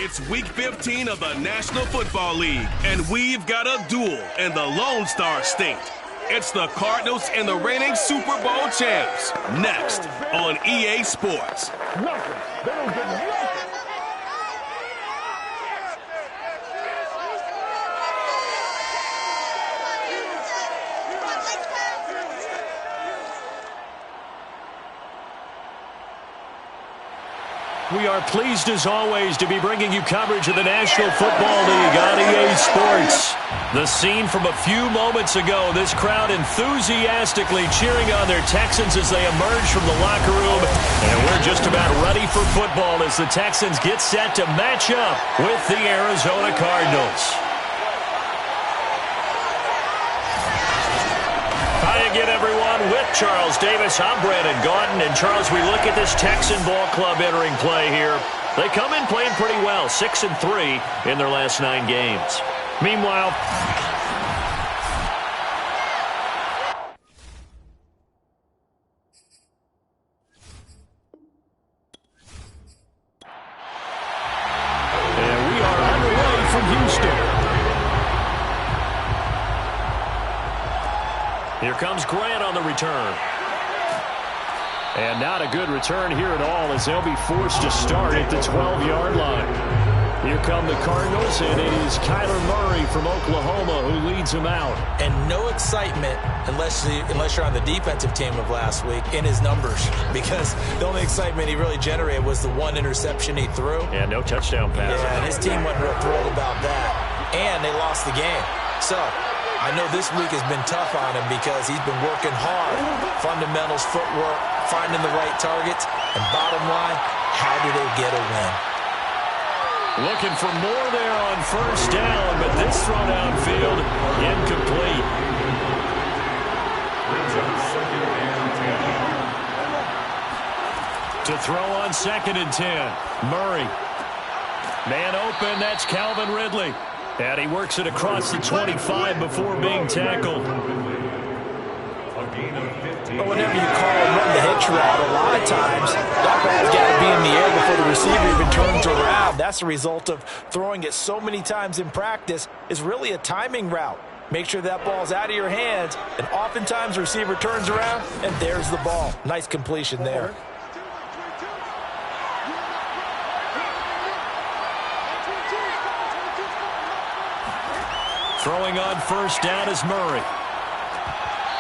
It's Week 15 of the National Football League, and we've got a duel in the Lone Star State. It's the Cardinals and the reigning Super Bowl champs. Next on EA Sports. Nothing. They don't get nothing. We are pleased, as always, to be bringing you coverage of the National Football League on EA Sports. The scene from a few moments ago, this crowd enthusiastically cheering on their Texans as they emerge from the locker room. And we're just about ready for football as the Texans get set to match up with the Arizona Cardinals. Hi again, everyone. With Charles Davis, I'm Brandon Gaudin. And, Charles, we look at this Texan ball club entering play here. They come in playing pretty well, 6-3 in their last 9 games. Meanwhile, and we are underway from Houston. Here comes Grant on the return. And not a good return here at all as they'll be forced to start at the 12-yard line. Here come the Cardinals, and it is Kyler Murray from Oklahoma who leads them out. And no excitement unless you're on the defensive team of last week in his numbers, because the only excitement he really generated was the one interception he threw. And no touchdown pass. Yeah, and his team wasn't real thrilled about that. And they lost the game. So I know this week has been tough on him because he's been working hard. Fundamentals, footwork, finding the right targets. And bottom line, how do they get a win? Looking for more there on first down, but this throw downfield, incomplete. To throw on 2nd and 10, Murray. Man open, that's Calvin Ridley. And he works it across the 25 before being tackled. But whenever you call and run the hitch route, a lot of times that ball's got to be in the air before the receiver even turns around. That's the result of throwing it so many times in practice. Is really a timing route. Make sure that ball's out of your hands, and oftentimes the receiver turns around, and there's the ball. Nice completion there. Throwing on first down is Murray.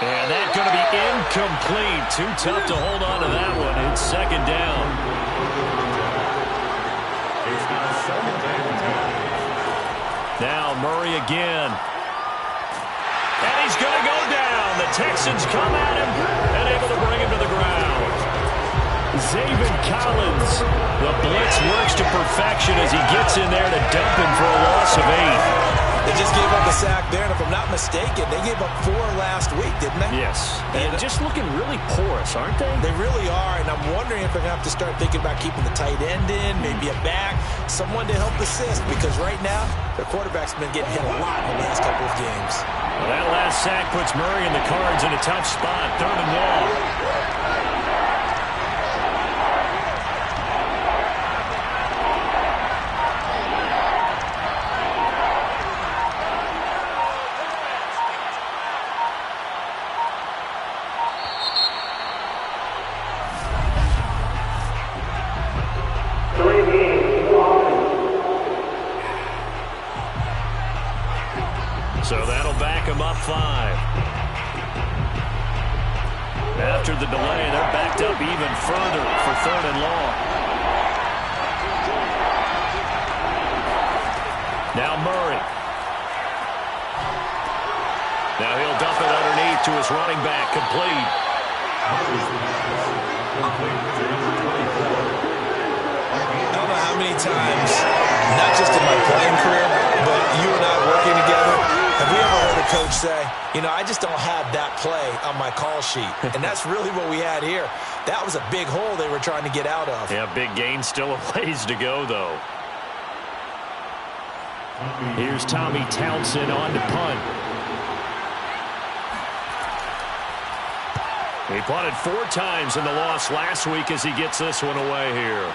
And that's going to be incomplete. Too tough to hold on to that one. It's 2nd down. Now Murray again. And he's going to go down. The Texans come at him and able to bring him to the ground. Zaven Collins. The blitz works to perfection as he gets in there to dump him for a loss of 8. They just gave up a sack there, and if I'm not mistaken, they gave up 4 last week, didn't they? Yes. And just looking really porous, aren't they? They really are, and I'm wondering if they're going to have to start thinking about keeping the tight end in, maybe a back, someone to help assist, because right now, their quarterback's been getting hit a lot in the last couple of games. Well, that last sack puts Murray and the Cards in a tough spot, 3rd and long. So that'll back them up 5. After the delay, they're backed up even further for 3rd and long. Now Murray. Now he'll dump it underneath to his running back, complete. I don't know how many times, not just in my playing career, but you and I working together, have we ever heard a coach say, you know, I just don't have that play on my call sheet? And that's really what we had here. That was a big hole they were trying to get out of. Yeah, big gain, still a ways to go, though. Here's Tommy Townsend on to punt. He punted 4 times in the loss last week as he gets this one away here.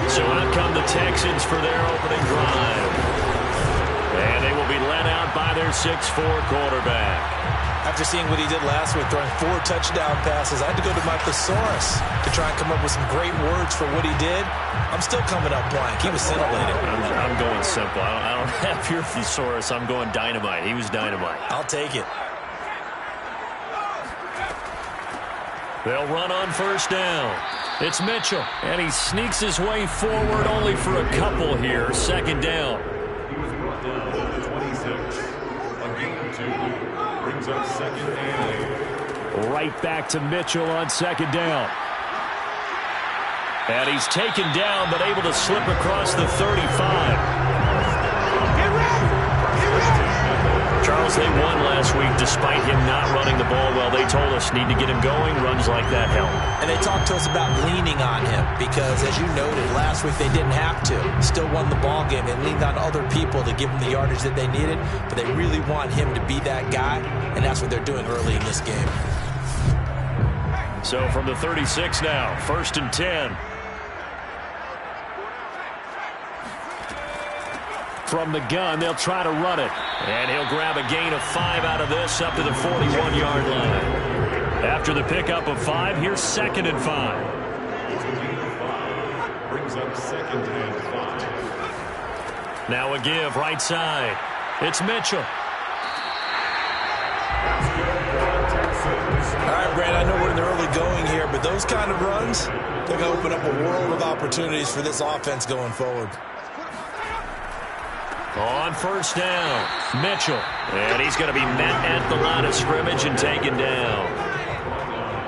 So out come the Texans for their opening drive. And they will be led out by their 6'4" quarterback. After seeing what he did last week, throwing 4 touchdown passes, I had to go to my thesaurus to try and come up with some great words for what he did. I'm still coming up blank. He was scintillating. I'm going simple. I don't have your thesaurus. I'm going dynamite. He was dynamite. I'll take it. They'll run on first down. It's Mitchell, and he sneaks his way forward only for a couple here. Second down. He was brought down to the 26. A gain 2 brings up 2nd and 8. Right back to Mitchell on second down. And he's taken down, but able to slip across the 35. Charles, they won last week despite him not running the ball well. They told us need to get him going. Runs like that help. And they talked to us about leaning on him because, as you noted, last week they didn't have to. Still won the ball game. They leaned on other people to give them the yardage that they needed, but they really want him to be that guy, and that's what they're doing early in this game. So from the 36 now, 1st and 10. From the gun, they'll try to run it. And he'll grab a gain of 5 out of this up to the 41-yard line. After the pickup of 5, here's 2nd and 5. Brings up 2nd and 5. Now a give right side. It's Mitchell. All right, Brad, I know we're in the early going here, but those kind of runs, they're going to open up a world of opportunities for this offense going forward. On first down, Mitchell. And he's going to be met at the line of scrimmage and taken down.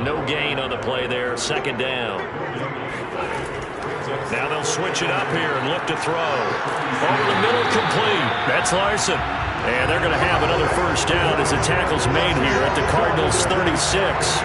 No gain on the play there, 2nd down. Now they'll switch it up here and look to throw. Over the middle, complete. That's Larson. And they're going to have another first down as the tackle's made here at the Cardinals' 36.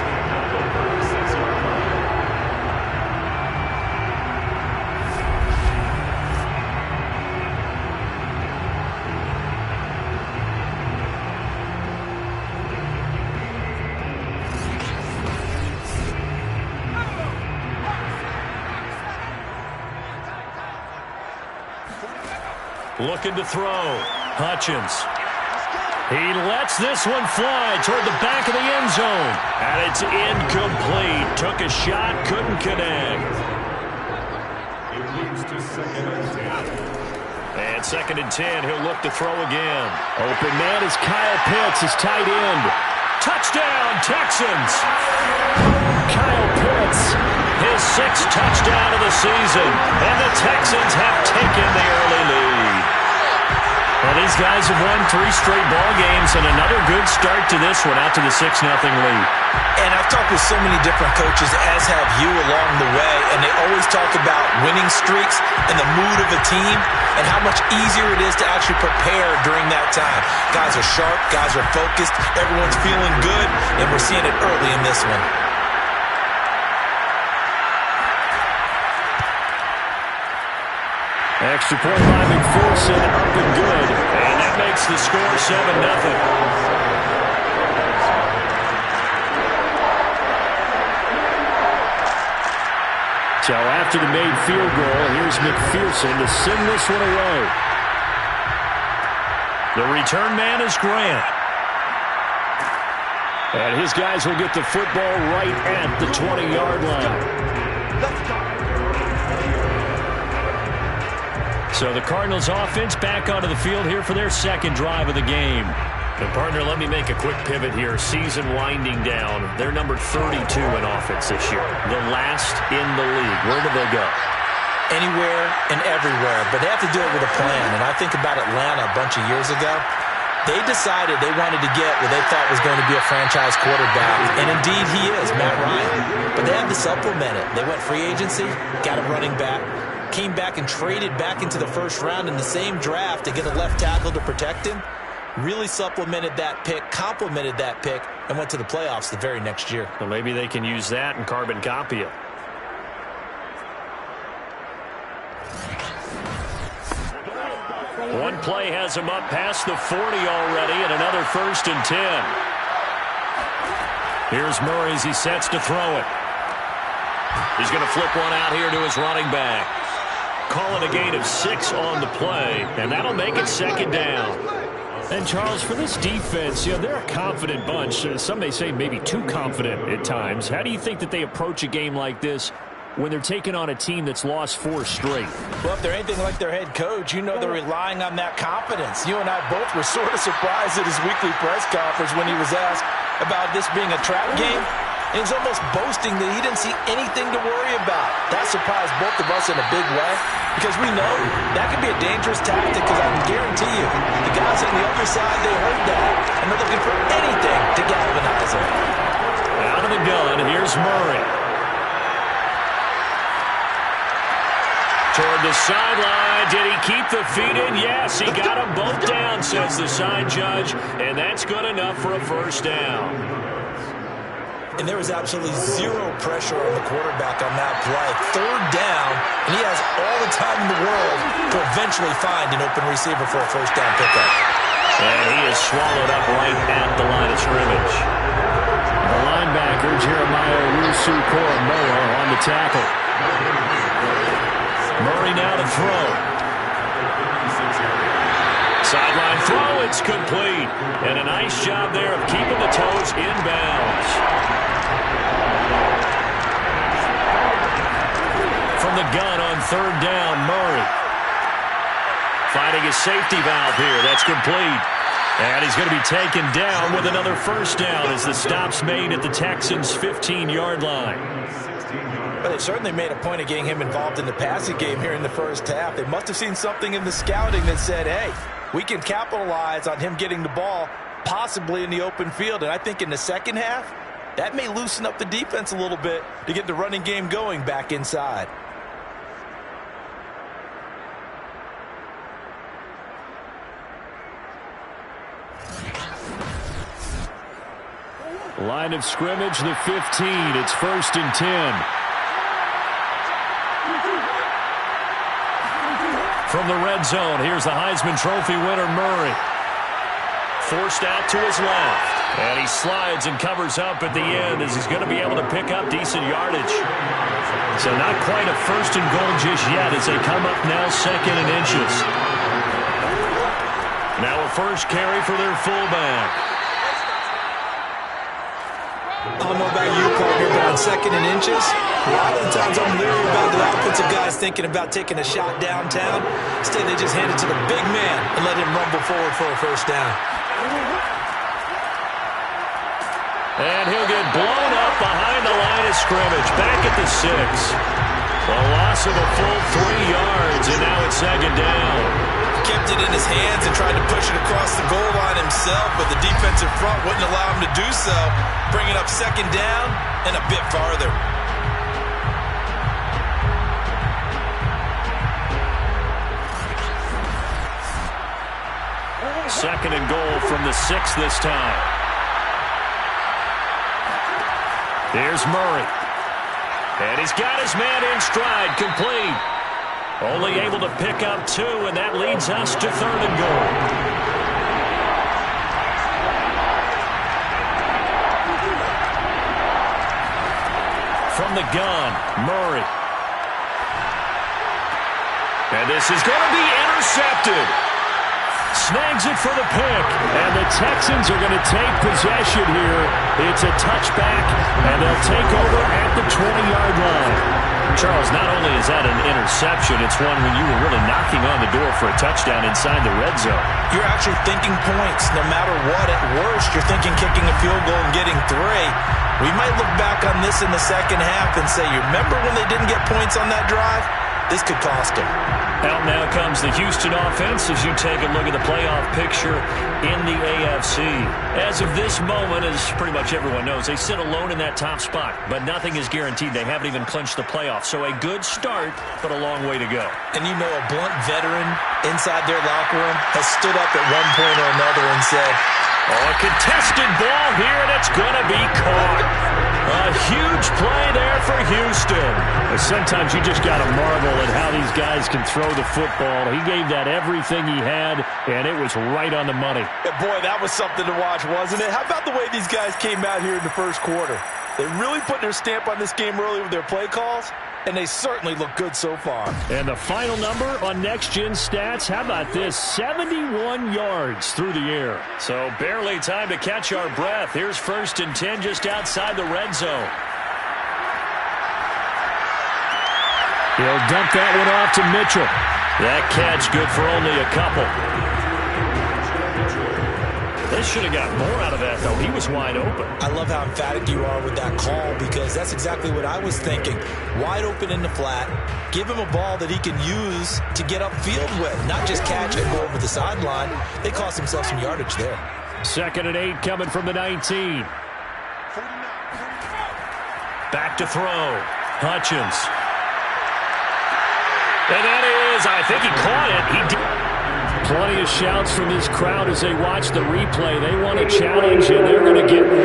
Looking to throw. Hutchins. He lets this one fly toward the back of the end zone. And it's incomplete. Took a shot, couldn't connect. It leads to 2nd and 10. And 2nd and 10, he'll look to throw again. Open man is Kyle Pitts, his tight end. Touchdown, Texans! Kyle Pitts, his 6th touchdown of the season. And the Texans have taken the early lead. Well, these guys have won 3 straight ball games and another good start to this one out to the 6-0 lead. And I've talked with so many different coaches, as have you along the way, and they always talk about winning streaks and the mood of a team and how much easier it is to actually prepare during that time. Guys are sharp, guys are focused, everyone's feeling good, and we're seeing it early in this one. Extra point by McPherson, up and good. And that makes the score 7-0. So after the made field goal, here's McPherson to send this one away. The return man is Grant. And his guys will get the football right at the 20-yard line. Let's go. So the Cardinals offense back onto the field here for their 2nd drive of the game. And partner, let me make a quick pivot here. Season winding down. They're number 32 in offense this year. The last in the league. Where do they go? Anywhere and everywhere, but they have to do it with a plan. And I think about Atlanta a bunch of years ago. They decided they wanted to get what they thought was going to be a franchise quarterback. And indeed he is, Matt Ryan. But they had to supplement it. They went free agency, got a running back, came back and traded back into the 1st round in the same draft to get a left tackle to protect him. Really supplemented that pick, complemented that pick, and went to the playoffs the very next year. Well, maybe they can use that and carbon copy it. One play has him up past the 40 already, and another 1st and 10. Here's Murray as he sets to throw it. He's going to flip one out here to his running back. Calling a gain of 6 on the play, and that'll make it second down. And, Charles, for this defense, they're a confident bunch. Some may say maybe too confident at times. How do you think that they approach a game like this when they're taking on a team that's lost 4 straight? Well, if they're anything like their head coach, they're relying on that confidence. You and I both were sort of surprised at his weekly press conference when he was asked about this being a trap game. And he was almost boasting that he didn't see anything to worry about. That surprised both of us in a big way because we know that can be a dangerous tactic because I can guarantee you the guys on the other side, they heard that, and they're looking for anything to galvanize them. Out of the gun, here's Murray. Toward the sideline. Did he keep the feet in? Yes, he got them both down, says the side judge, and that's good enough for a first down. And there was absolutely zero pressure on the quarterback on that play. Third down, and he has all the time in the world to eventually find an open receiver for a first down pickup. And he is swallowed up right at the line of scrimmage. The linebacker, Jeremiah Owusu-Koramoah, on the tackle. Murray now to throw. Sideline throw, it's complete. And a nice job there of keeping the toes inbounds. From the gun on third down, Murray. Finding his safety valve here. That's complete. And he's going to be taken down with another first down as the stop's made at the Texans' 15-yard line. But they certainly made a point of getting him involved in the passing game here in the first half. They must have seen something in the scouting that said, hey, we can capitalize on him getting the ball possibly in the open field. And I think in the second half, that may loosen up the defense a little bit to get the running game going back inside. Line of scrimmage, the 15. It's 1st and 10. From the red zone, here's the Heisman Trophy winner, Murray. Forced out to his left. And he slides and covers up at the end as he's going to be able to pick up decent yardage. So not quite a 1st and goal just yet as they come up now 2nd and inches. Now a first carry for their fullback. I don't know about you, partner, but on 2nd and inches, a lot of the times I'm leery about the offensive guys thinking about taking a shot downtown. Instead, they just hand it to the big man and let him rumble forward for a first down. And he'll get blown up behind the line of scrimmage. Back at the 6. A loss of a full 3 yards, and now it's 2nd down. Kept it in his hands and tried to push it across the goal line himself, but the defensive front wouldn't allow him to do so, bringing up 2nd down and a bit farther. Second and goal from the 6 this time. Here's Murray. And he's got his man in stride, complete. Only able to pick up 2, and that leads us to 3rd and goal. From the gun, Murray. And this is going to be intercepted. Snags it for the pick, and the Texans are going to take possession here. It's a touchback, and they'll take over at the 20-yard line. Charles, not only is that an interception, it's one when you were really knocking on the door for a touchdown inside the red zone. You're actually thinking points no matter what. At worst, you're thinking kicking a field goal and getting 3. We might look back on this in the second half and say, you remember when they didn't get points on that drive? This could cost them. Out now comes the Houston offense as you take a look at the playoff picture in the AFC. As of this moment, as pretty much everyone knows, they sit alone in that top spot, but nothing is guaranteed. They haven't even clinched the playoffs, so a good start, but a long way to go. And you know a blunt veteran inside their locker room has stood up at one point or another and said, oh, a contested ball here, and it's going to be caught. A huge play there for Houston. Sometimes you just got to marvel at how these guys can throw the football. He gave that everything he had, and it was right on the money. Yeah, boy, that was something to watch, wasn't it? How about the way these guys came out here in the first quarter? They really put their stamp on this game early with their play calls, and they certainly look good so far. And the final number on Next Gen Stats, how about this? 71 yards through the air. So barely time to catch our breath. Here's 1st and 10 just outside the red zone. He'll dump that one off to Mitchell. That catch good for only a couple. They should have got more out of that, though. He was wide open. I love how emphatic you are with that call, because that's exactly what I was thinking. Wide open in the flat. Give him a ball that he can use to get upfield with, not just catch and go over the sideline. They cost themselves some yardage there. 2nd and 8 coming from the 19. Back to throw. Hutchins. And that is, I think he caught it. He did. Plenty of shouts from this crowd as they watch the replay. They want a challenge, and they're going to get one.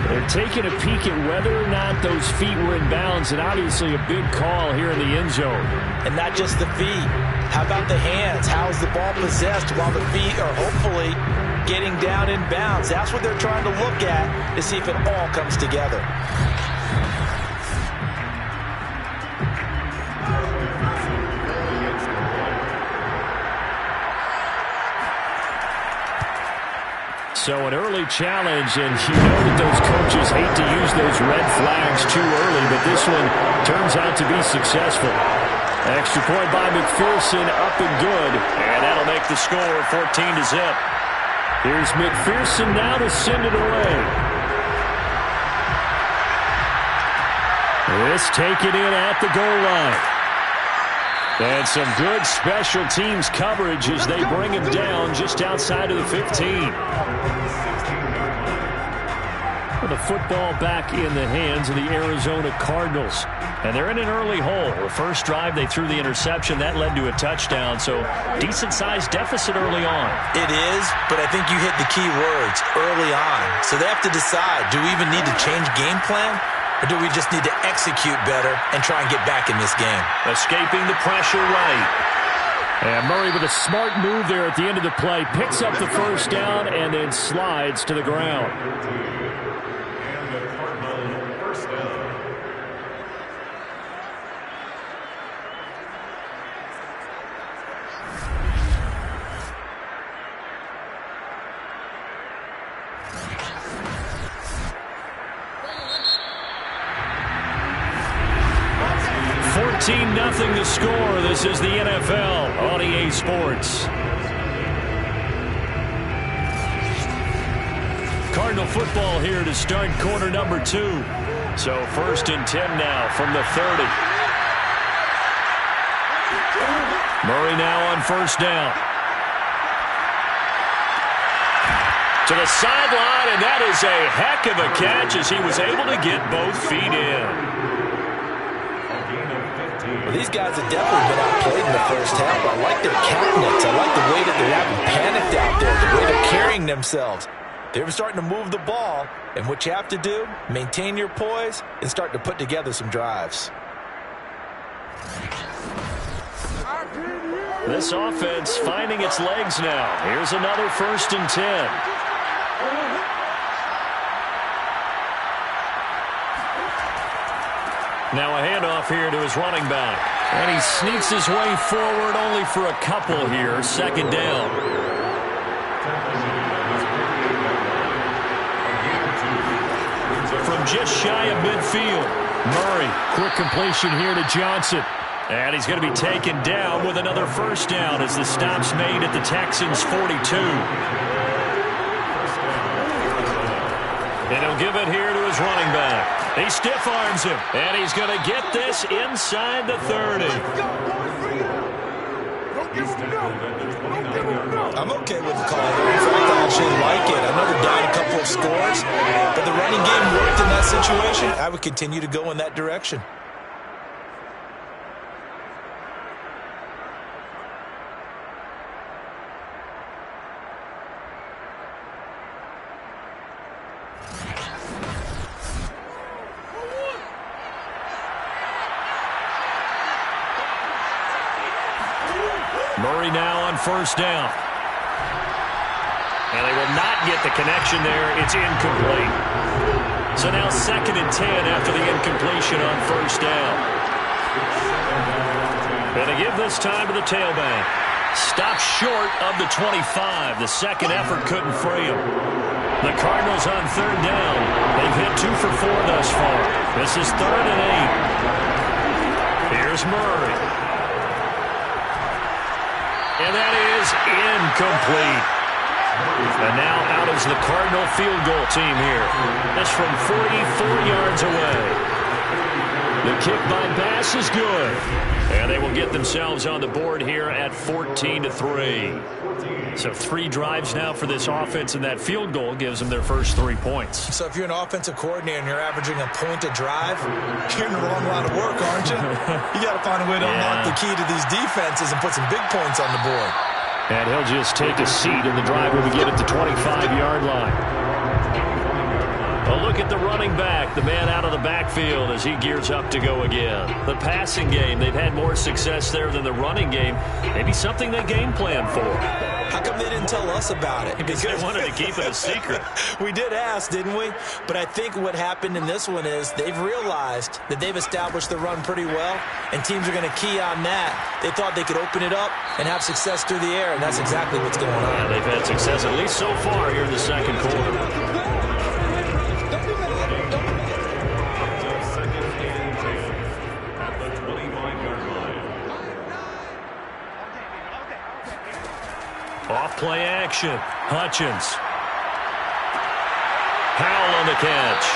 They're taking a peek at whether or not those feet were in bounds, and obviously a big call here in the end zone. And not just the feet. How about the hands? How is the ball possessed while the feet are hopefully getting down in bounds? That's what they're trying to look at to see if it all comes together. So an early challenge, and you know that those coaches hate to use those red flags too early, but this one turns out to be successful. Extra point by McPherson, up and good, and that'll make the score 14-0. Here's McPherson now to send it away. This taken in at the goal line. And some good special teams coverage as they bring him down just outside of the 15. The football back in the hands of the Arizona Cardinals. And they're in an early hole. The first drive, they threw the interception. That led to a touchdown. So decent-sized deficit early on. It is, but I think you hit the key words, early on. So they have to decide, do we even need to change game plan? Or do we just need to execute better and try and get back in this game? Escaping the pressure right. And Murray with a smart move there at the end of the play. Picks up the first down and then slides to the ground. And the Cardinal first down. Nothing to score. This is the NFL on EA Sports. Cardinal football here to start quarter number 2. So 1st and 10 now from the 30. Murray now on 1st down. To the sideline, and that is a heck of a catch as he was able to get both feet in. Well, these guys have definitely been outplayed in the first half. I like their countenance. I like the way that they haven't panicked out there, the way they're carrying themselves. They're starting to move the ball, and what you have to do, maintain your poise and start to put together some drives. This offense finding its legs now. Here's another 1st and 10. Now a handoff here to his running back. And he sneaks his way forward only for a couple here. 2nd down. From just shy of midfield. Murray, quick completion here to Johnson. And he's going to be taken down with another 1st down as the stop's made at the Texans' 42. And he'll give it here to his running back. He stiff-arms him, and he's going to get this inside the 30. I'm okay with the call. In fact, I actually like it. I know they're down a couple of scores, but the running game worked in that situation. I would continue to go in that direction. Murray now on 1st down. And they will not get the connection there. It's incomplete. So now 2nd and 10 after the incompletion on first down. And they give this time to the tailback. Stopped short of the 25. The second effort couldn't free him. The Cardinals on 3rd down. They've hit 2 for 4 thus far. This is 3rd and 8. Here's Murray. And that is incomplete. And now out is the Cardinal field goal team here. That's from 44 yards away. The kick by Bass is good. And they will get themselves on the board here at 14-3. So 3 drives now for this offense, and that field goal gives them their first 3 points. So if you're an offensive coordinator and you're averaging a point a drive, you're in the wrong line of work, aren't you? You got to find a way to unlock the key to these defenses and put some big points on the board. And he'll just take a seat, and the drive will begin at the 25-yard line. A look at the running back, the man out of the backfield as he gears up to go again. The passing game, they've had more success there than the running game. Maybe something they game plan for. How come they didn't tell us about it? Because they wanted to keep it a secret. We did ask, didn't we? But I think what happened in this one is they've realized that they've established the run pretty well, and teams are going to key on that. They thought they could open it up and have success through the air, and that's exactly what's going on. Yeah, they've had success at least so far here in the second quarter. Off-play action. Hutchins. Powell on the catch.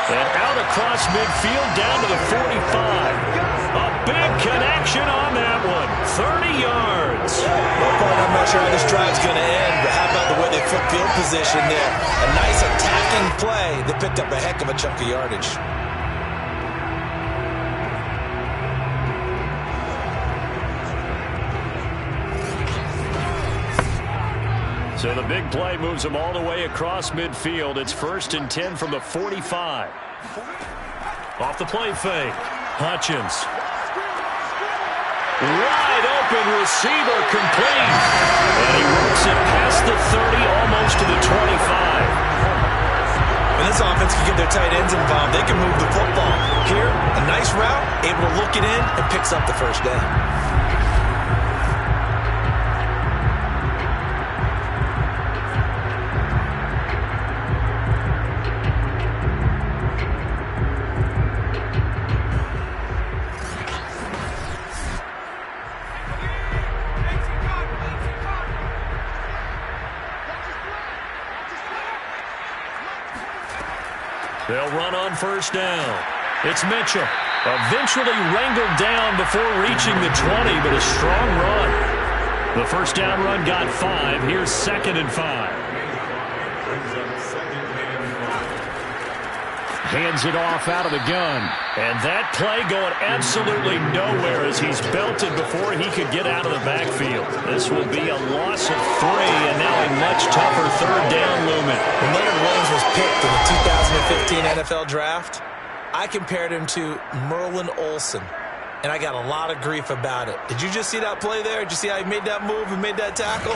And out across midfield down to the 45. A big connection on that one. 30 yards. Well, partner, I'm not sure how this drive's going to end, but how about the way they flip field position there? A nice attacking play that picked up a heck of a chunk of yardage. So the big play moves them all the way across midfield. It's 1st and 10 from the 45. Off the play fake. Hutchins. Wide open receiver complete. And he works it past the 30, almost to the 25. When this offense can get their tight ends involved, they can move the football. Here, a nice route, able to look it in, and picks up the first down. They'll run on first down. It's Mitchell. Eventually wrangled down before reaching the 20, but a strong run. The first down run got 5. Here's 2nd and 5. Hands it off out of the gun. And that play going absolutely nowhere as he's belted before he could get out of the backfield. This will be a loss of 3, and now a much tougher 3rd down looming. When Leonard Williams was picked in the 2015 NFL Draft, I compared him to Merlin Olsen, and I got a lot of grief about it. Did you just see that play there? Did you see how he made that move and made that tackle?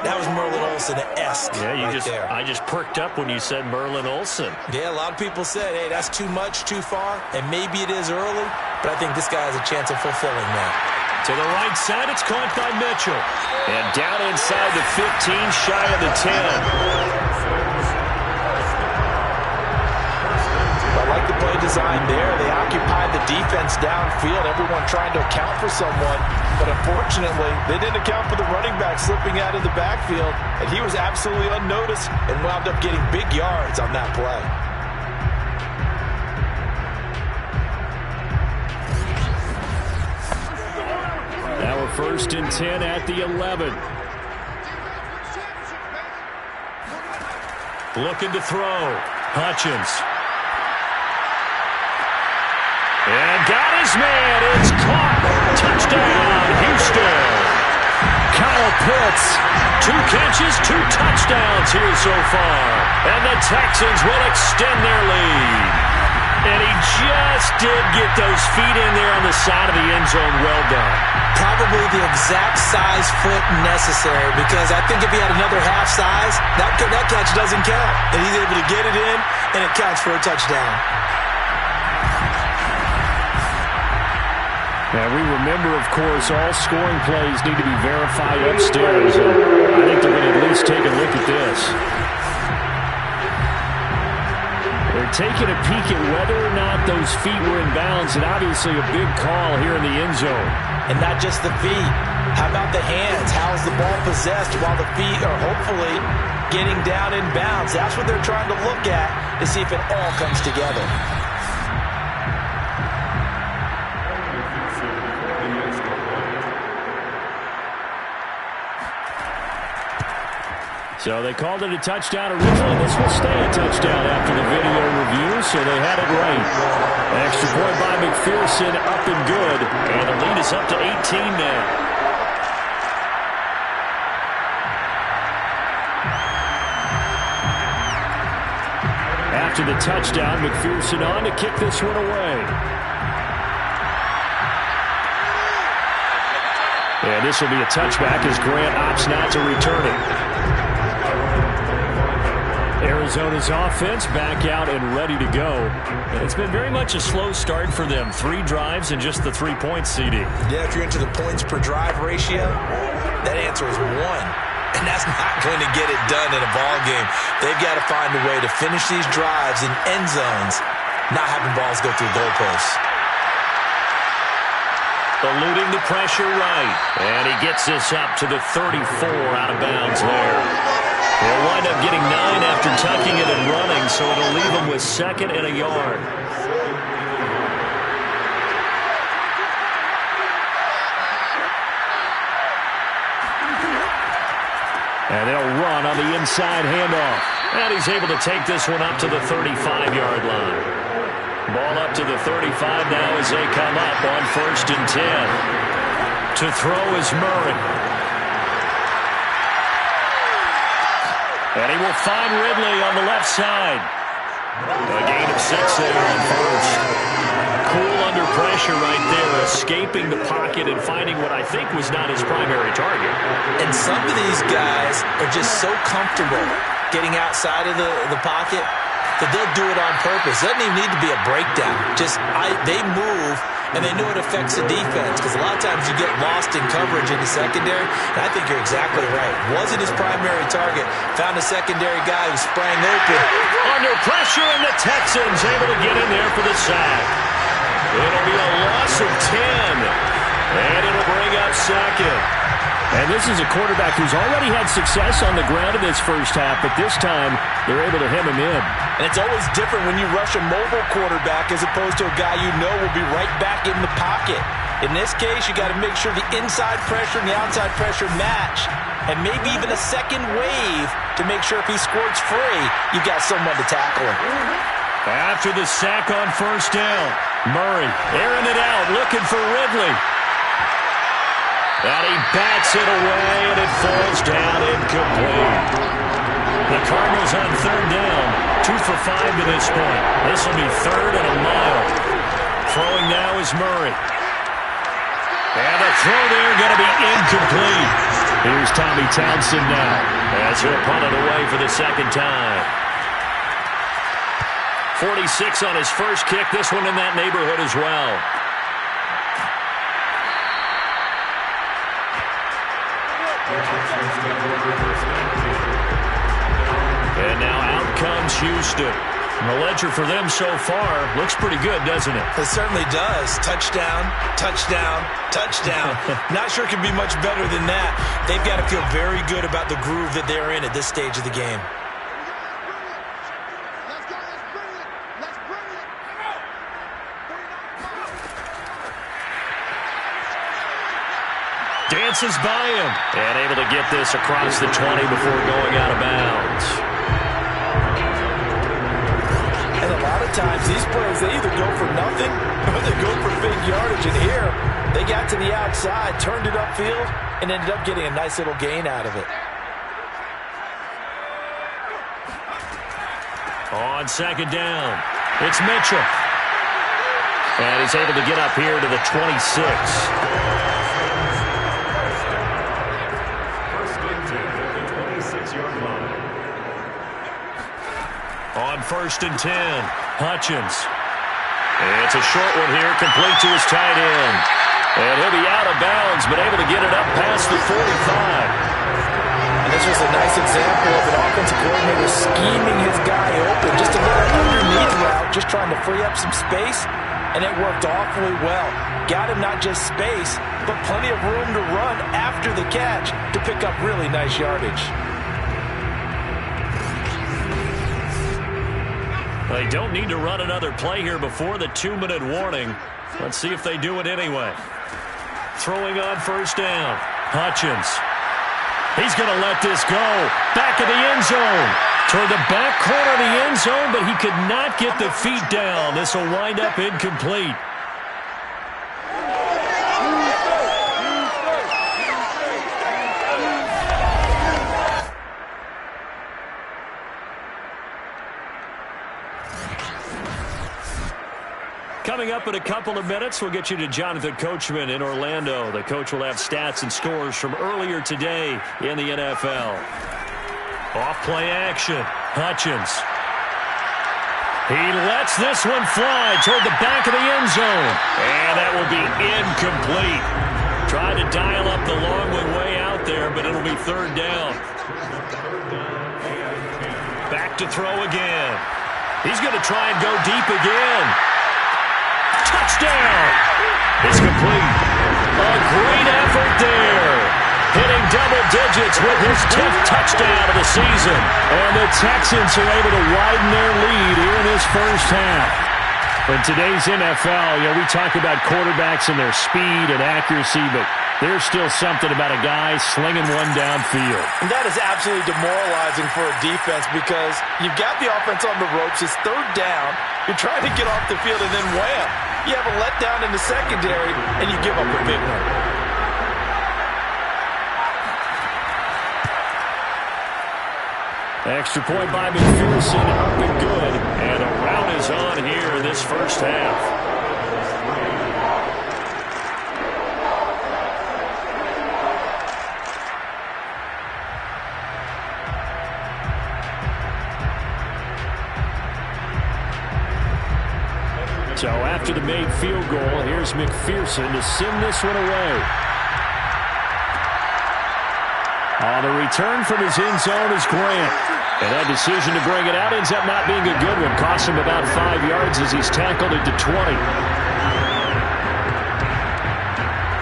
That was Merlin Olsen-esque. Yeah, I just perked up when you said Merlin Olsen. Yeah, a lot of people said, hey, that's too much, too far, and maybe it is early, but I think this guy has a chance of fulfilling that. To the right side, it's caught by Mitchell. And down inside the 15, shy of the 10. I like the play design there. They occupied the defense downfield, everyone trying to account for someone. But unfortunately, they didn't account for the running back slipping out of the backfield, and he was absolutely unnoticed and wound up getting big yards on that play. Now we're 1st and 10 at the 11. Looking to throw. Hutchins. And got his man. It's caught. Touchdown, Houston. Kyle Pitts, 2 catches, 2 touchdowns here so far. And the Texans will extend their lead. And he just did get those feet in there on the side of the end zone. Well done. Probably the exact size foot necessary, because I think if he had another half size, that catch doesn't count. And he's able to get it in, and it counts for a touchdown. And we remember, of course, all scoring plays need to be verified upstairs. And I think they're going to at least take a look at this. They're taking a peek at whether or not those feet were in bounds, and obviously a big call here in the end zone. And not just the feet. How about the hands? How is the ball possessed while the feet are hopefully getting down in bounds? That's what they're trying to look at to see if it all comes together. So they called it a touchdown originally. This will stay a touchdown after the video review, so they had it right. An extra point by McPherson, up and good. And the lead is up to 18 now. After the touchdown, McPherson on to kick this one away. And this will be a touchback as Grant opts not to return it. Arizona's offense back out and ready to go. And it's been very much a slow start for them. 3 drives and just the 3 points, CD. Yeah, if you're into the points per drive ratio, that answer is 1. And that's not going to get it done in a ball game. They've got to find a way to finish these drives in end zones, not having balls go through goalposts. Eluding the pressure right. And he gets this up to the 34 out of bounds there. They'll wind up getting 9 after tucking it and running, so it'll leave them with 2nd and a yard. And they'll run on the inside handoff. And he's able to take this one up to the 35-yard line. Ball up to the 35 now as they come up on 1st and 10. To throw is Murray. And he will find Ridley on the left side. A gain of 6 there on 1st. Cool under pressure right there, escaping the pocket and finding what I think was not his primary target. And some of these guys are just so comfortable getting outside of the pocket that they'll do it on purpose. It doesn't even need to be a breakdown. They move, and they know it affects the defense, because a lot of times you get lost in coverage in the secondary, and I think you're exactly right. Wasn't his primary target. Found a secondary guy who sprang open. Under pressure, and the Texans able to get in there for the sack. It'll be a loss of 10, and it'll bring up 2nd. And this is a quarterback who's already had success on the ground in this first half, but this time they're able to hem him in. And it's always different when you rush a mobile quarterback as opposed to a guy you know will be right back in the pocket. In this case, you got to make sure the inside pressure and the outside pressure match, and maybe even a second wave to make sure if he squirts free, you've got someone to tackle him. After the sack on 1st down, Murray airing it out, looking for Ridley. And he bats it away, and it falls down incomplete. The Cardinals on 3rd down, 2 for 5 to this point. This will be 3rd and a mile. Throwing now is Murray. And the throw there going to be incomplete. Here's Tommy Townsend now as he'll punt it away for the 2nd time. 46 on his first kick. This one in that neighborhood as well. And now out comes Houston. The ledger for them so far looks pretty good, doesn't it? It certainly does. Touchdown, touchdown, touchdown. Not sure it can be much better than that. They've got to feel very good about the groove that they're in at this stage of the game. Dances by him. And able to get this across the 20 before going out of bounds. And a lot of times these plays, they either go for nothing or they go for big yardage. And here, they got to the outside, turned it upfield, and ended up getting a nice little gain out of it. On 2nd down, it's Mitchell. And he's able to get up here to the 26. First and 10 at the 26-yard line. On 1st and 10, Hutchins. It's a short one here, complete to his tight end. And he'll be out of bounds, but able to get it up past the 45. And this was a nice example of an offensive coordinator scheming his guy open. Just a little underneath route, just trying to free up some space. And it worked awfully well. Got him not just space, but plenty of room to run after the catch to pick up really nice yardage. They don't need to run another play here before the 2-minute warning. Let's see if they do it anyway. Throwing on 1st down. Hutchins. He's going to let this go. Back of the end zone. Toward the back corner of the end zone, but he could not get the feet down. This will wind up incomplete. Coming up in a couple of minutes, we'll get you to Jonathan Coachman in Orlando. The coach will have stats and scores from earlier today in the NFL. Off-play action. Hutchins. He lets this one fly toward the back of the end zone. And that will be incomplete. Tried to dial up the long way out there, but it'll be 3rd down. Back to throw again. He's going to try and go deep again. Touchdown! It's complete. A great effort there. Hitting double digits with his 10th touchdown of the season. And the Texans are able to widen their lead here in this first half. In today's NFL, we talk about quarterbacks and their speed and accuracy, but there's still something about a guy slinging one downfield. And that is absolutely demoralizing for a defense because you've got the offense on the ropes. It's 3rd down. You're trying to get off the field, and then wham, you have a letdown in the secondary, and you give up a big one. Extra point by McPherson, up and good. And a rout is on here in this first half. So after the made field goal, here's McPherson to send this one away. On the return from his end zone is Grant. And that decision to bring it out ends up not being a good one. Costs him about 5 yards as he's tackled at the 20.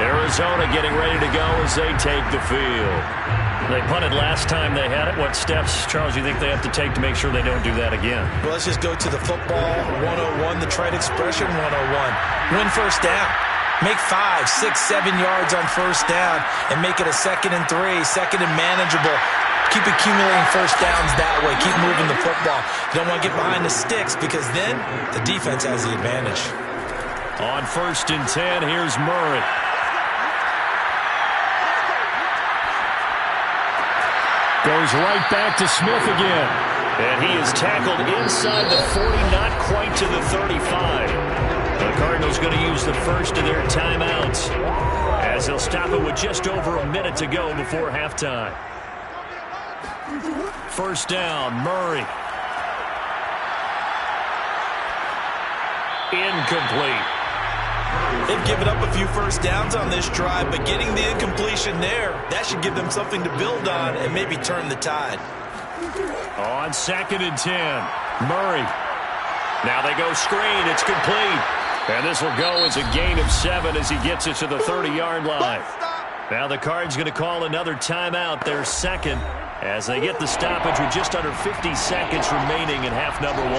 Arizona getting ready to go as they take the field. They punted last time they had it. What steps, Charles, you think they have to take to make sure they don't do that again? Well, let's just go to the football 101, the trade expression 101. Win 1st down. Make 5, 6, 7 yards on 1st down and make it a 2nd and 3, 2nd and manageable. Keep accumulating 1st downs that way. Keep moving the football. You don't want to get behind the sticks because then the defense has the advantage. On 1st and 10, here's Murray. Goes right back to Smith again. And he is tackled inside the 40, not quite to the 35. The Cardinals going to use the first of their timeouts as they'll stop it with just over a minute to go before halftime. 1st down, Murray. Incomplete. They've given up a few 1st downs on this drive, but getting the incompletion there, that should give them something to build on and maybe turn the tide. On 2nd and 10, Murray. Now they go screen. It's complete. And this will go as a gain of 7 as he gets it to the 30-yard line. Now the Cards going to call another timeout, their 2nd, as they get the stoppage with just under 50 seconds remaining in half number 1.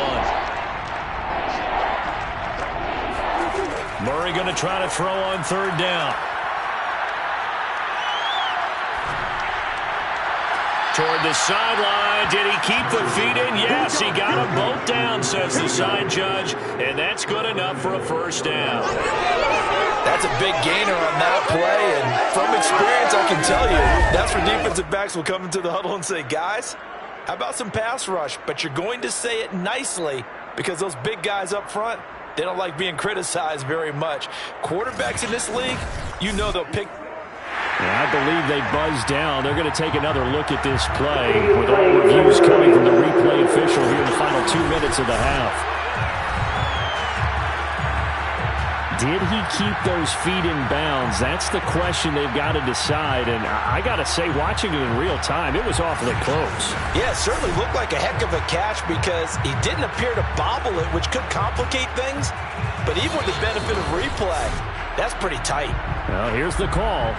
Murray going to try to throw on 3rd down. Toward the sideline. Did he keep the feet in? Yes, he got them both down, says the side judge. And that's good enough for a 1st down. That's a big gainer on that play. And from experience, I can tell you, that's where defensive backs will come into the huddle and say, guys, how about some pass rush? But you're going to say it nicely because those big guys up front, They don't like being criticized very much. Quarterbacks in this league, you know they'll pick. I believe they buzzed down. They're going to take another look at this play with all reviews coming from the replay official here in the final 2 minutes of the half. Did he keep those feet in bounds? That's the question they've got to decide. And I got to say, watching it in real time, it was awfully close. Yeah, it certainly looked like a heck of a catch because he didn't appear to bobble it, which could complicate things. But even with the benefit of replay, that's pretty tight. Well, here's the call.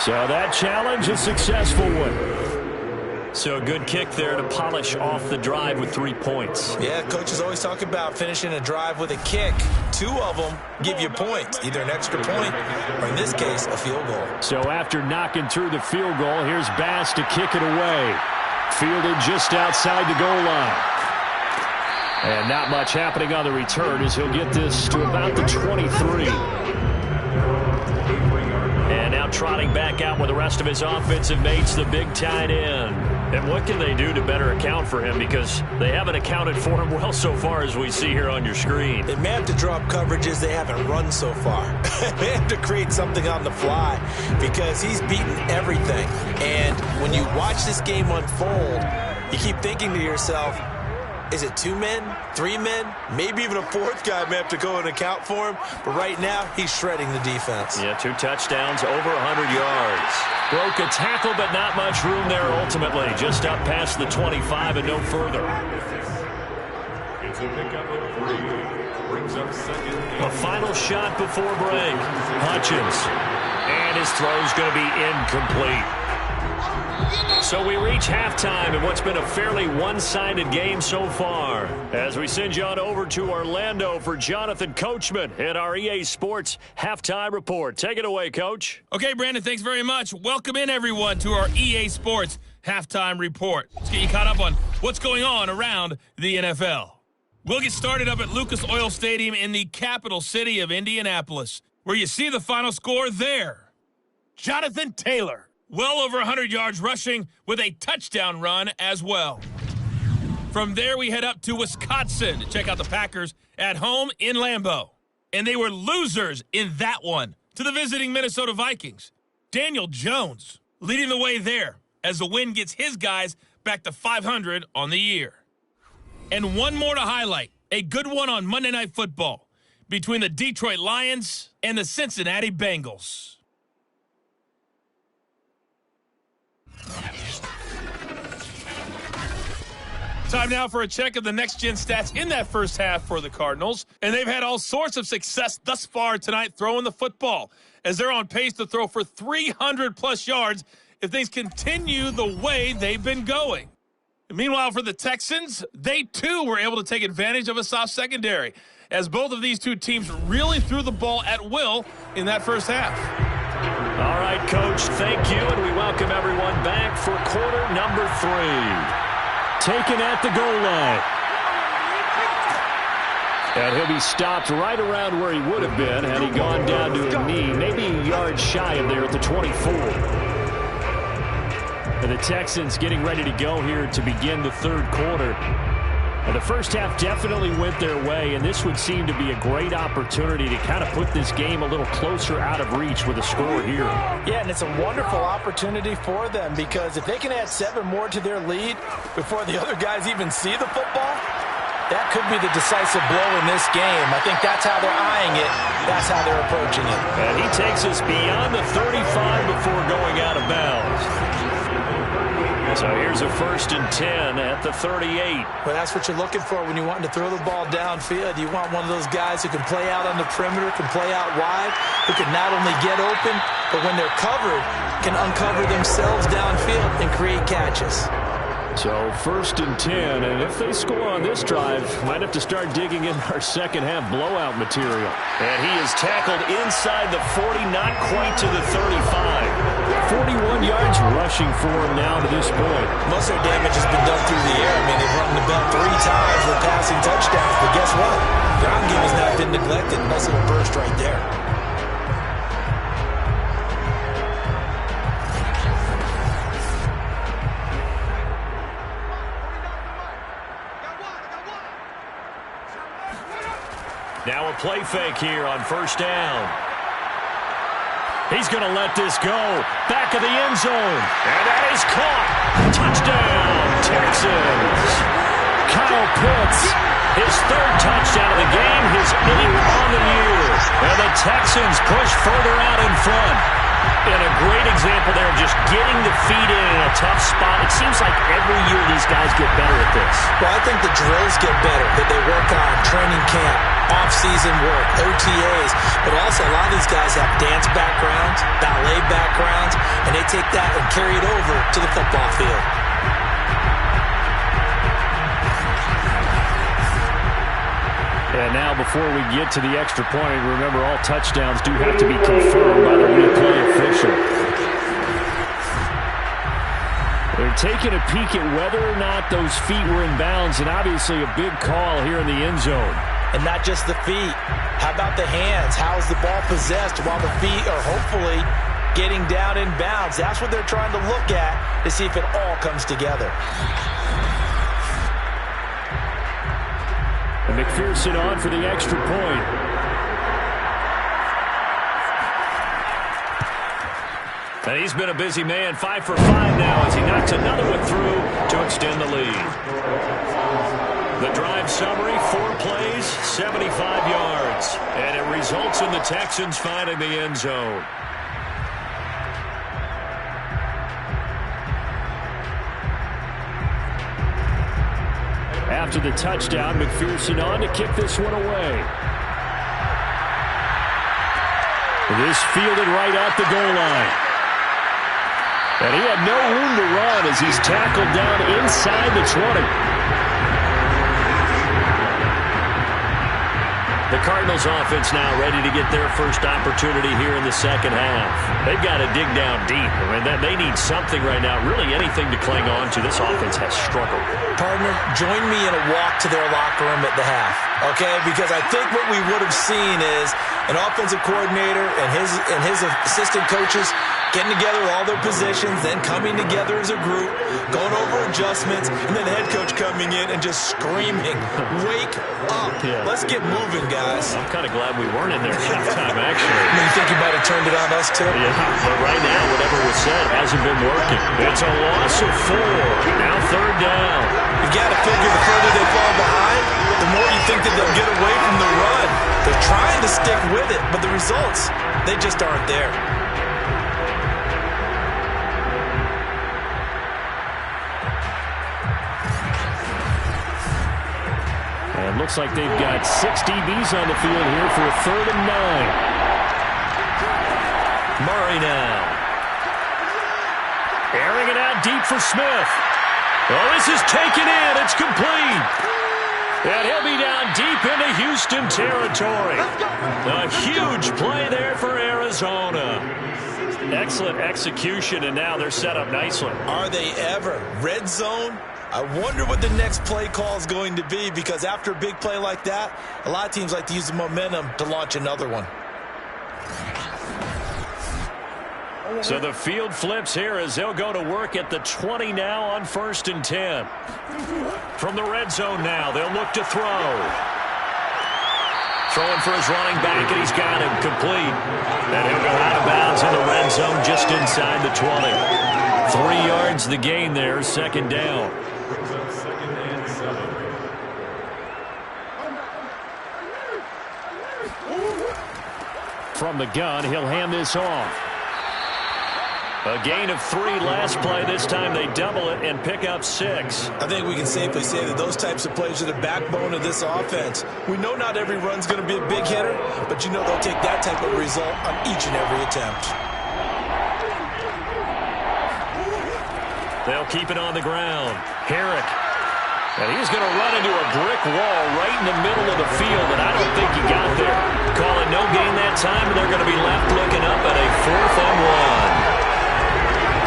So that challenge, a successful one. So a good kick there to polish off the drive with 3 points. Yeah, coaches always talk about finishing a drive with a kick. 2 of them give you points, either an extra point or, in this case, a field goal. So after knocking through the field goal, here's Bass to kick it away. Fielded just outside the goal line. And not much happening on the return as he'll get this to about the 23. And now trotting back out with the rest of his offensive mates, the big tight end. And what can they do to better account for him? Because they haven't accounted for him well so far, as we see here on your screen. They may have to drop coverages they haven't run so far. They have to create something on the fly because he's beaten everything. And when you watch this game unfold, you keep thinking to yourself, is it 2 men, 3 men, maybe even a 4th guy may have to go and account for him. But right now, he's shredding the defense. Yeah, 2 touchdowns, over 100 yards. Broke a tackle, but not much room there ultimately. Just up past the 25 and no further. It's a pickup of 3. Brings up second. A final shot before break. Hutchins. And his throw's going to be incomplete. So we reach halftime in what's been a fairly one-sided game so far. As we send you on over to Orlando for Jonathan Coachman at our EA Sports Halftime Report. Take it away, Coach. Okay, Brandon, thanks very much. Welcome in, everyone, to our EA Sports Halftime Report. Let's get you caught up on what's going on around the NFL. We'll get started up at Lucas Oil Stadium in the capital city of Indianapolis, where you see the final score there. Jonathan Taylor. Well over 100 yards rushing with a touchdown run as well. From there, we head up to Wisconsin to check out the Packers at home in Lambeau. And they were losers in that one to the visiting Minnesota Vikings. Daniel Jones leading the way there as the win gets his guys back to 500 on the year. And one more to highlight, a good one on Monday Night Football between the Detroit Lions and the Cincinnati Bengals. Time now for a check of the next-gen stats in that first half for the Cardinals. And they've had all sorts of success thus far tonight throwing the football, as they're on pace to throw for 300-plus yards if things continue the way they've been going. And meanwhile, for the Texans, they too were able to take advantage of a soft secondary, as both of these two teams really threw the ball at will in that first half. All right, Coach, thank you, and we welcome everyone back for quarter number 3. Taken at the goal line. And he'll be stopped right around where he would have been had he gone down to a knee, maybe a yard shy of there at the 24. And the Texans getting ready to go here to begin the third quarter. And the first half definitely went their way, and this would seem to be a great opportunity to kind of put this game a little closer out of reach with a score here. Yeah, and it's a wonderful opportunity for them because if they can add 7 more to their lead before the other guys even see the football, that could be the decisive blow in this game. I think that's how they're eyeing it. That's how they're approaching it. And he takes us beyond the 35 before going out of bounds. So here's a 1st and 10 at the 38. Well, that's what you're looking for when you want to throw the ball downfield. You want one of those guys who can play out on the perimeter, can play out wide, who can not only get open, but when they're covered, can uncover themselves downfield and create catches. So 1st and 10, and if they score on this drive, might have to start digging in our second half blowout material. And he is tackled inside the 40, not quite to the 35. 41 yards rushing for him now to this point. Most of their damage has been done through the air. I mean, they've run the ball 3 times with passing touchdowns, but guess what? Ground game has not been neglected. Nice little burst right there. Now a play fake here on first down. He's going to let this go. Back of the end zone. And that is caught. Touchdown, Texans. Kyle Pitts, his third touchdown of the game, his 8th on the year. And the Texans push further out in front. And a great example there of just getting the feet in a tough spot. It seems like every year these guys get better at this. Well, I think the drills get better, that they work on training camp, off-season work, OTAs, but also a lot of these guys have dance backgrounds, ballet backgrounds, and they take that and carry it over to the football field. And now before we get to the extra point, remember all touchdowns do have to be confirmed by the replay official. They're taking a peek at whether or not those feet were in bounds, and obviously a big call here in the end zone. And not just the feet. How about the hands? How is the ball possessed while the feet are hopefully getting down in bounds? That's what they're trying to look at to see if it all comes together. And McPherson on for the extra point. And he's been a busy man, 5 for 5 now as he knocks another one through to extend the lead. The drive summary, 4 plays, 75 yards. And it results in the Texans finding the end zone. After the touchdown, McPherson on to kick this one away. This fielded right at the goal line. And he had no room to run as he's tackled down inside the 20. The Cardinals offense now ready to get their first opportunity here in the second half. They've got to dig down deep. I mean, they need something right now, really anything to cling on to. This offense has struggled. Partner, join me in a walk to their locker room at the half, okay? Because I think what we would have seen is an offensive coordinator and his assistant coaches getting together with all their positions, then coming together as a group, going over adjustments, and then the head coach coming in and just screaming, wake up. Yeah. Let's get moving, guys. I'm kind of glad we weren't in there at halftime, actually. You think you might have turned it on us, too? Yeah, but right now, whatever was said hasn't been working. It's a loss of 4. Now third down. You got to figure the further they fall behind, the more you think that they'll get away from the run. They're trying to stick with it, but the results, they just aren't there. And it looks like they've got 6 DBs on the field here for a 3rd and 9. Murray now. Airing it out deep for Smith. Oh, this is taken in. It's complete. And he'll be down deep into Houston territory. A huge play there for Arizona. Excellent execution, and now they're set up nicely. Are they ever? Red zone? I wonder what the next play call is going to be, because after a big play like that, a lot of teams like to use the momentum to launch another one. So the field flips here as they'll go to work at the 20 now on 1st and 10. From the red zone now, they'll look to throw. Throwing for his running back, and he's got him complete. And he'll go out of bounds in the red zone just inside the 20. 3 yards the gain there, 2nd down. From the gun, he'll hand this off. A gain of 3 last play. This time they double it and pick up 6. I think we can safely say that those types of plays are the backbone of this offense. We know not every run's going to be a big hitter, but you know they'll take that type of result on each and every attempt. They'll keep it on the ground. Herrick. And he's going to run into a brick wall right in the middle of the field, and I don't think he got there. Calling no gain that time, and they're going to be left looking up at a 4th and 1.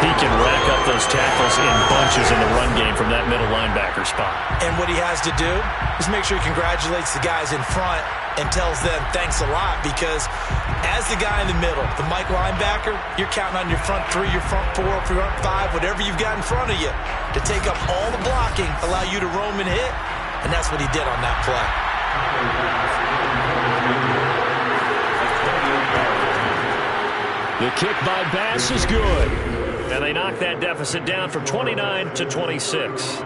He can rack up those tackles in bunches in the run game from that middle linebacker spot. And what he has to do is make sure he congratulates the guys in front and tells them thanks a lot, because as the guy in the middle, the Mike linebacker, you're counting on your front 3, your front 4, front 5, whatever you've got in front of you to take up all the blocking, allow you to roam and hit, and that's what he did on that play. The kick by Bass is good. And they knock that deficit down from 29 to 26.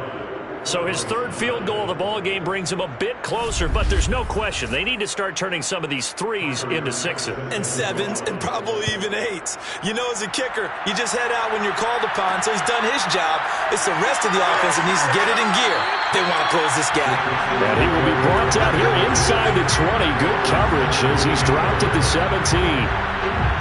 So his third field goal of the ball game brings him a bit closer, but there's no question they need to start turning some of these threes into sixes. And sevens, and probably even eights. You know, as a kicker, you just head out when you're called upon, so he's done his job. It's the rest of the offense that needs to get it in gear. They want to close this gap. And he will be brought down here inside the 20. Good coverage as he's dropped at the 17.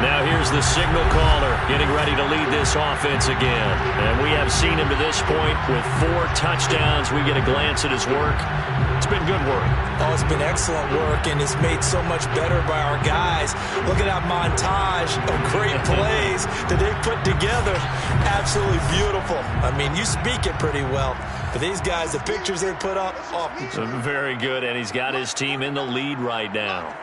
Now here's the signal caller getting ready to lead this offense again. And we have seen him to this point with 4 touchdowns. We get a glance at his work. It's been good work. Oh, it's been excellent work, and it's made so much better by our guys. Look at that montage of great plays that they put together. Absolutely beautiful. I mean, you speak it pretty well. But these guys, the pictures they put up, oh. Very good, and he's got his team in the lead right now.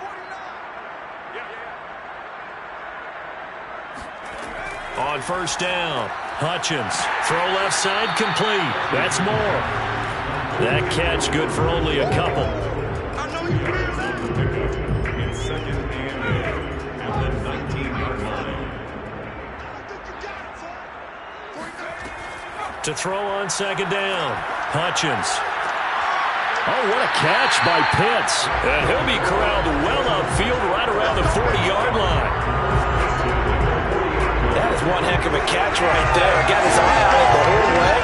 On first down, Hutchins. Throw left side, complete. That's more. That catch good for only a couple. In second and at the 19-yard line. To throw on second down, Hutchins. Oh, what a catch by Pitts. And he'll be corralled well upfield right around the 40-yard line. That is one heck of a catch right there. Got his eye on it the whole way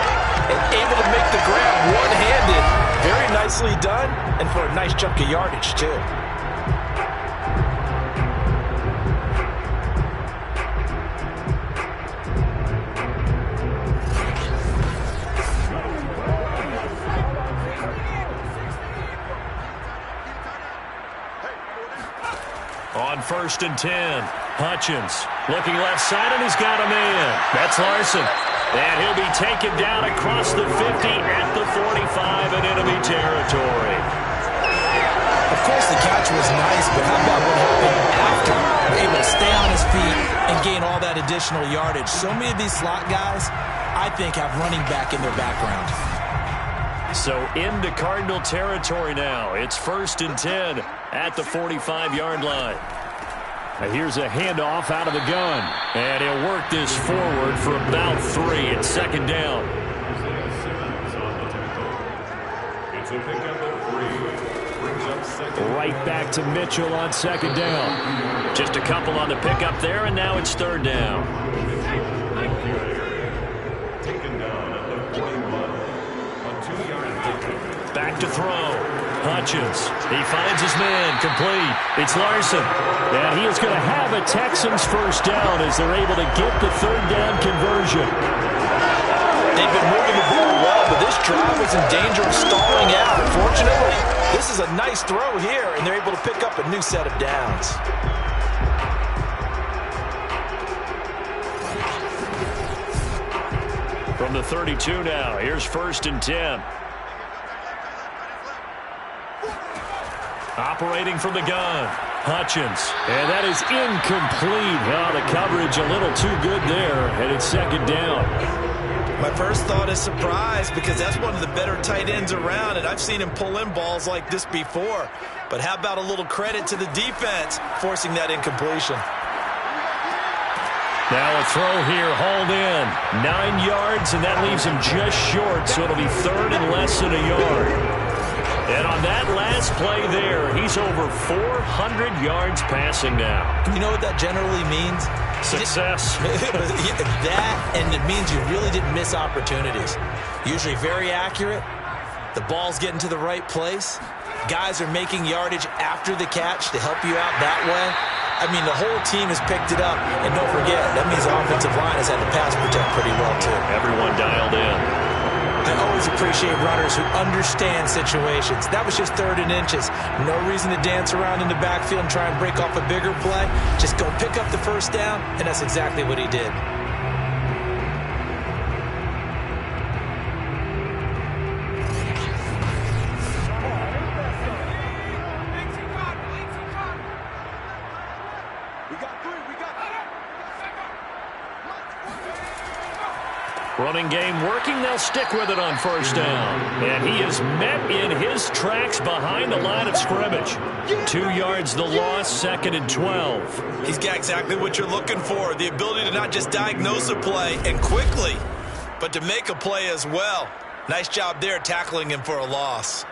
and able to make the grab one-handed. Very nicely done, and for a nice chunk of yardage, too. On first and 10, Hutchins looking left side, and he's got a man. That's Larson. And he'll be taken down across the 50 at the 45 in enemy territory. Of course, the catch was nice, but how about what happened after? Able to stay on his feet and gain all that additional yardage. So many of these slot guys, I think, have running back in their background. So into Cardinal territory now. It's first and 10 at the 45-yard line. Now here's a handoff out of the gun. And he'll work this forward for about 3 at second down. It's a pickup of 3. Brings up second. Right back to Mitchell on second down. Just a couple on the pickup there, and now it's third down. Taken down at the 41. A 2-yard pickup. Back to throw. Hutchins. He finds his man. Complete. It's Larson. And he is going to have a Texans first down as they're able to get the third down conversion. They've been moving the ball well, but this drive was in danger of stalling out. Fortunately, this is a nice throw here, and they're able to pick up a new set of downs. From the 32 now, here's first and 10. Operating from the gun, Hutchins. And that is incomplete. Oh, the coverage a little too good there, and it's second down. My first thought is surprise, because that's one of the better tight ends around, and I've seen him pull in balls like this before. But how about a little credit to the defense forcing that incompletion? Now a throw here, hauled in. 9 yards, and that leaves him just short, so it'll be third and less than a yard. And on that last play there, he's over 400 yards passing now. You know what that generally means? Success. That, and it means you really didn't miss opportunities. Usually very accurate. The ball's getting to the right place. Guys are making yardage after the catch to help you out that way. I mean, the whole team has picked it up. And don't forget, that means the offensive line has had to pass protect pretty well, too. Everyone dialed in. I always appreciate runners who understand situations. That was just third and inches. No reason to dance around in the backfield and try and break off a bigger play. Just go pick up the first down, and that's exactly what he did. Running game working. They'll stick with it on first down. And he is met in his tracks behind the line of scrimmage. 2 yards the loss, 2nd and 12. He's got exactly what you're looking for, the ability to not just diagnose a play and quickly, but to make a play as well. Nice job there tackling him for a loss.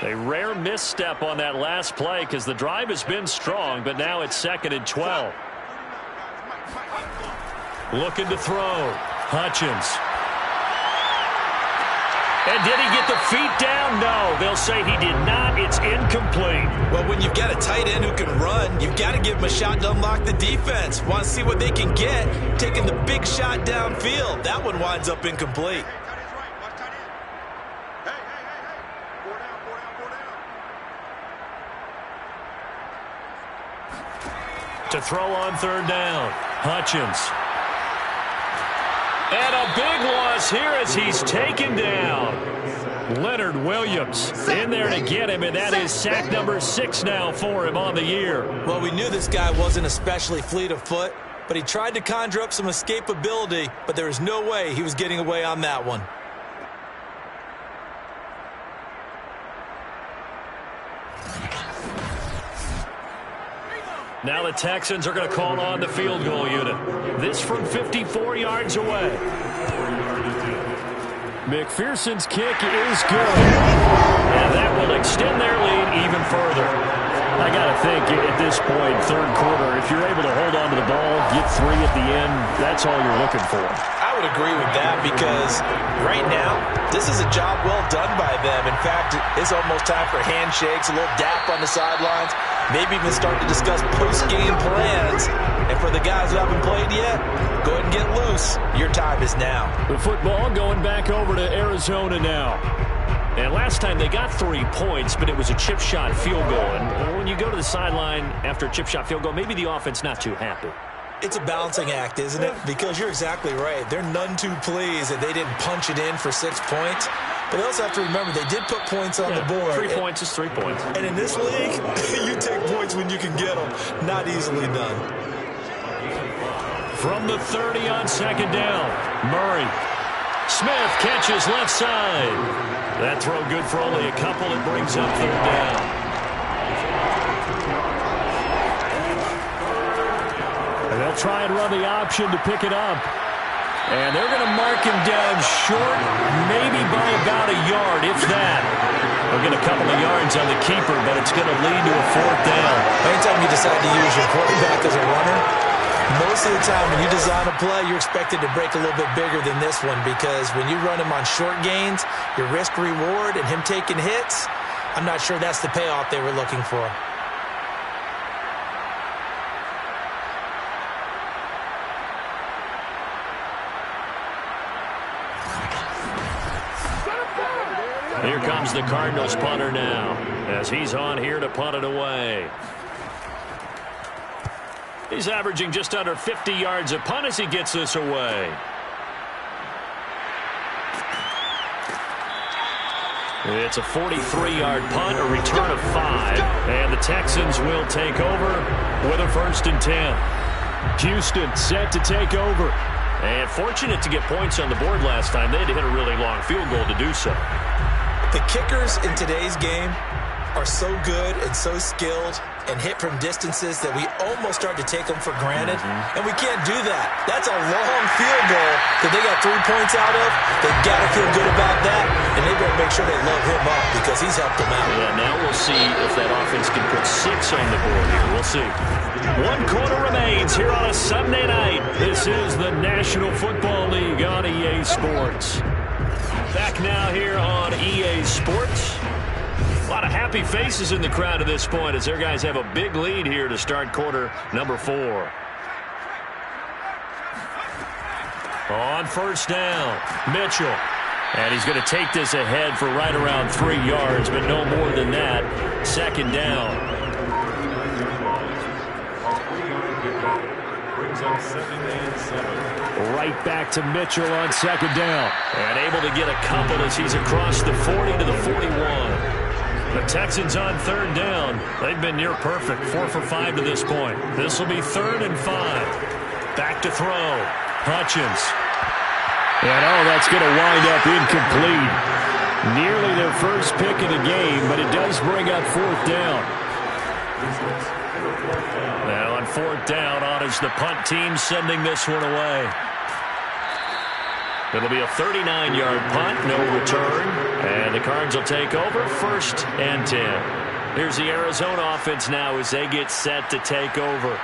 A rare misstep on that last play because the drive has been strong, but now it's 2nd and 12. Looking to throw. Hutchins. And did he get the feet down? No, they'll say he did not. It's incomplete. Well, when you've got a tight end who can run, you've got to give him a shot to unlock the defense. Want to see what they can get, taking the big shot downfield. That one winds up incomplete. To throw on 3rd down. Hutchins. And a big loss here as he's taken down. Leonard Williams in there to get him, and that is sack number 6 now for him on the year. Well, we knew this guy wasn't especially fleet of foot, but he tried to conjure up some escapability, but there was no way he was getting away on that one. Now the Texans are going to call on the field goal unit. This from 54 yards away. McPherson's kick is good. And that will extend their lead even further. I got to think at this point, 3rd quarter, if you're able to hold on to the ball, get 3 at the end, that's all you're looking for. I would agree with that because right now, this is a job well done by them. In fact, it's almost time for handshakes, a little dap on the sidelines, maybe even start to discuss post-game plans. And for the guys who haven't played yet, go ahead and get loose. Your time is now. The football going back over to Arizona now. And last time they got 3 points, but it was a chip shot field goal. And when you go to the sideline after a chip shot field goal, maybe the offense not too happy. It's a balancing act, isn't it? Because you're exactly right. They're none too pleased that they didn't punch it in for 6 points. But they also have to remember they did put points on the board. 3 points is 3 points. And in this league, you take points when you can get them. Not easily done. From the 30 on 2nd down, Murray. Smith catches left side. That throw good for only a couple. It brings up 3rd down. And they'll try and run the option to pick it up. And they're going to mark him down short, maybe by about a yard, if that. They'll get a couple of yards on the keeper, but it's going to lead to a 4th down. Anytime you decide to use your quarterback as a runner, most of the time when you design a play, you're expected to break a little bit bigger than this one because when you run him on short gains, your risk-reward and him taking hits, I'm not sure that's the payoff they were looking for. Here comes the Cardinals punter now as he's on here to punt it away. He's averaging just under 50 yards a punt as he gets this away. It's a 43-yard punt, a return of 5. And the Texans will take over with a 1st and 10. Houston set to take over. And fortunate to get points on the board last time. They had to hit a really long field goal to do so. The kickers in today's game are so good and so skilled and hit from distances that we almost start to take them for granted. And we can't do that. That's a long field goal that they got 3 points out of. They've got to feel good about that, and they better make sure they load him up because he's helped them out. Yeah, now we'll see if that offense can put 6 on the board here. We'll see. 1 quarter remains here on a Sunday night. This is the National Football League on EA Sports. Back now here on EA Sports. A lot of happy faces in the crowd at this point as their guys have a big lead here to start quarter number 4. On 1st down, Mitchell. And he's going to take this ahead for right around 3 yards, but no more than that. 2nd down. Brings up 2nd and 7. Right back to Mitchell on 2nd down. And able to get a couple as he's across the 40 to the 41. The Texans on third down. They've been near perfect, 4 for 5 to this point. This will be 3rd and 5. Back to throw. Hutchins. And that's going to wind up incomplete. Nearly their first pick of the game, but it does bring up 4th down. Now on 4th down, on is the punt team sending this one away. It'll be a 39-yard punt, no return. And the Cards will take over, 1st and 10. Here's the Arizona offense now as they get set to take over.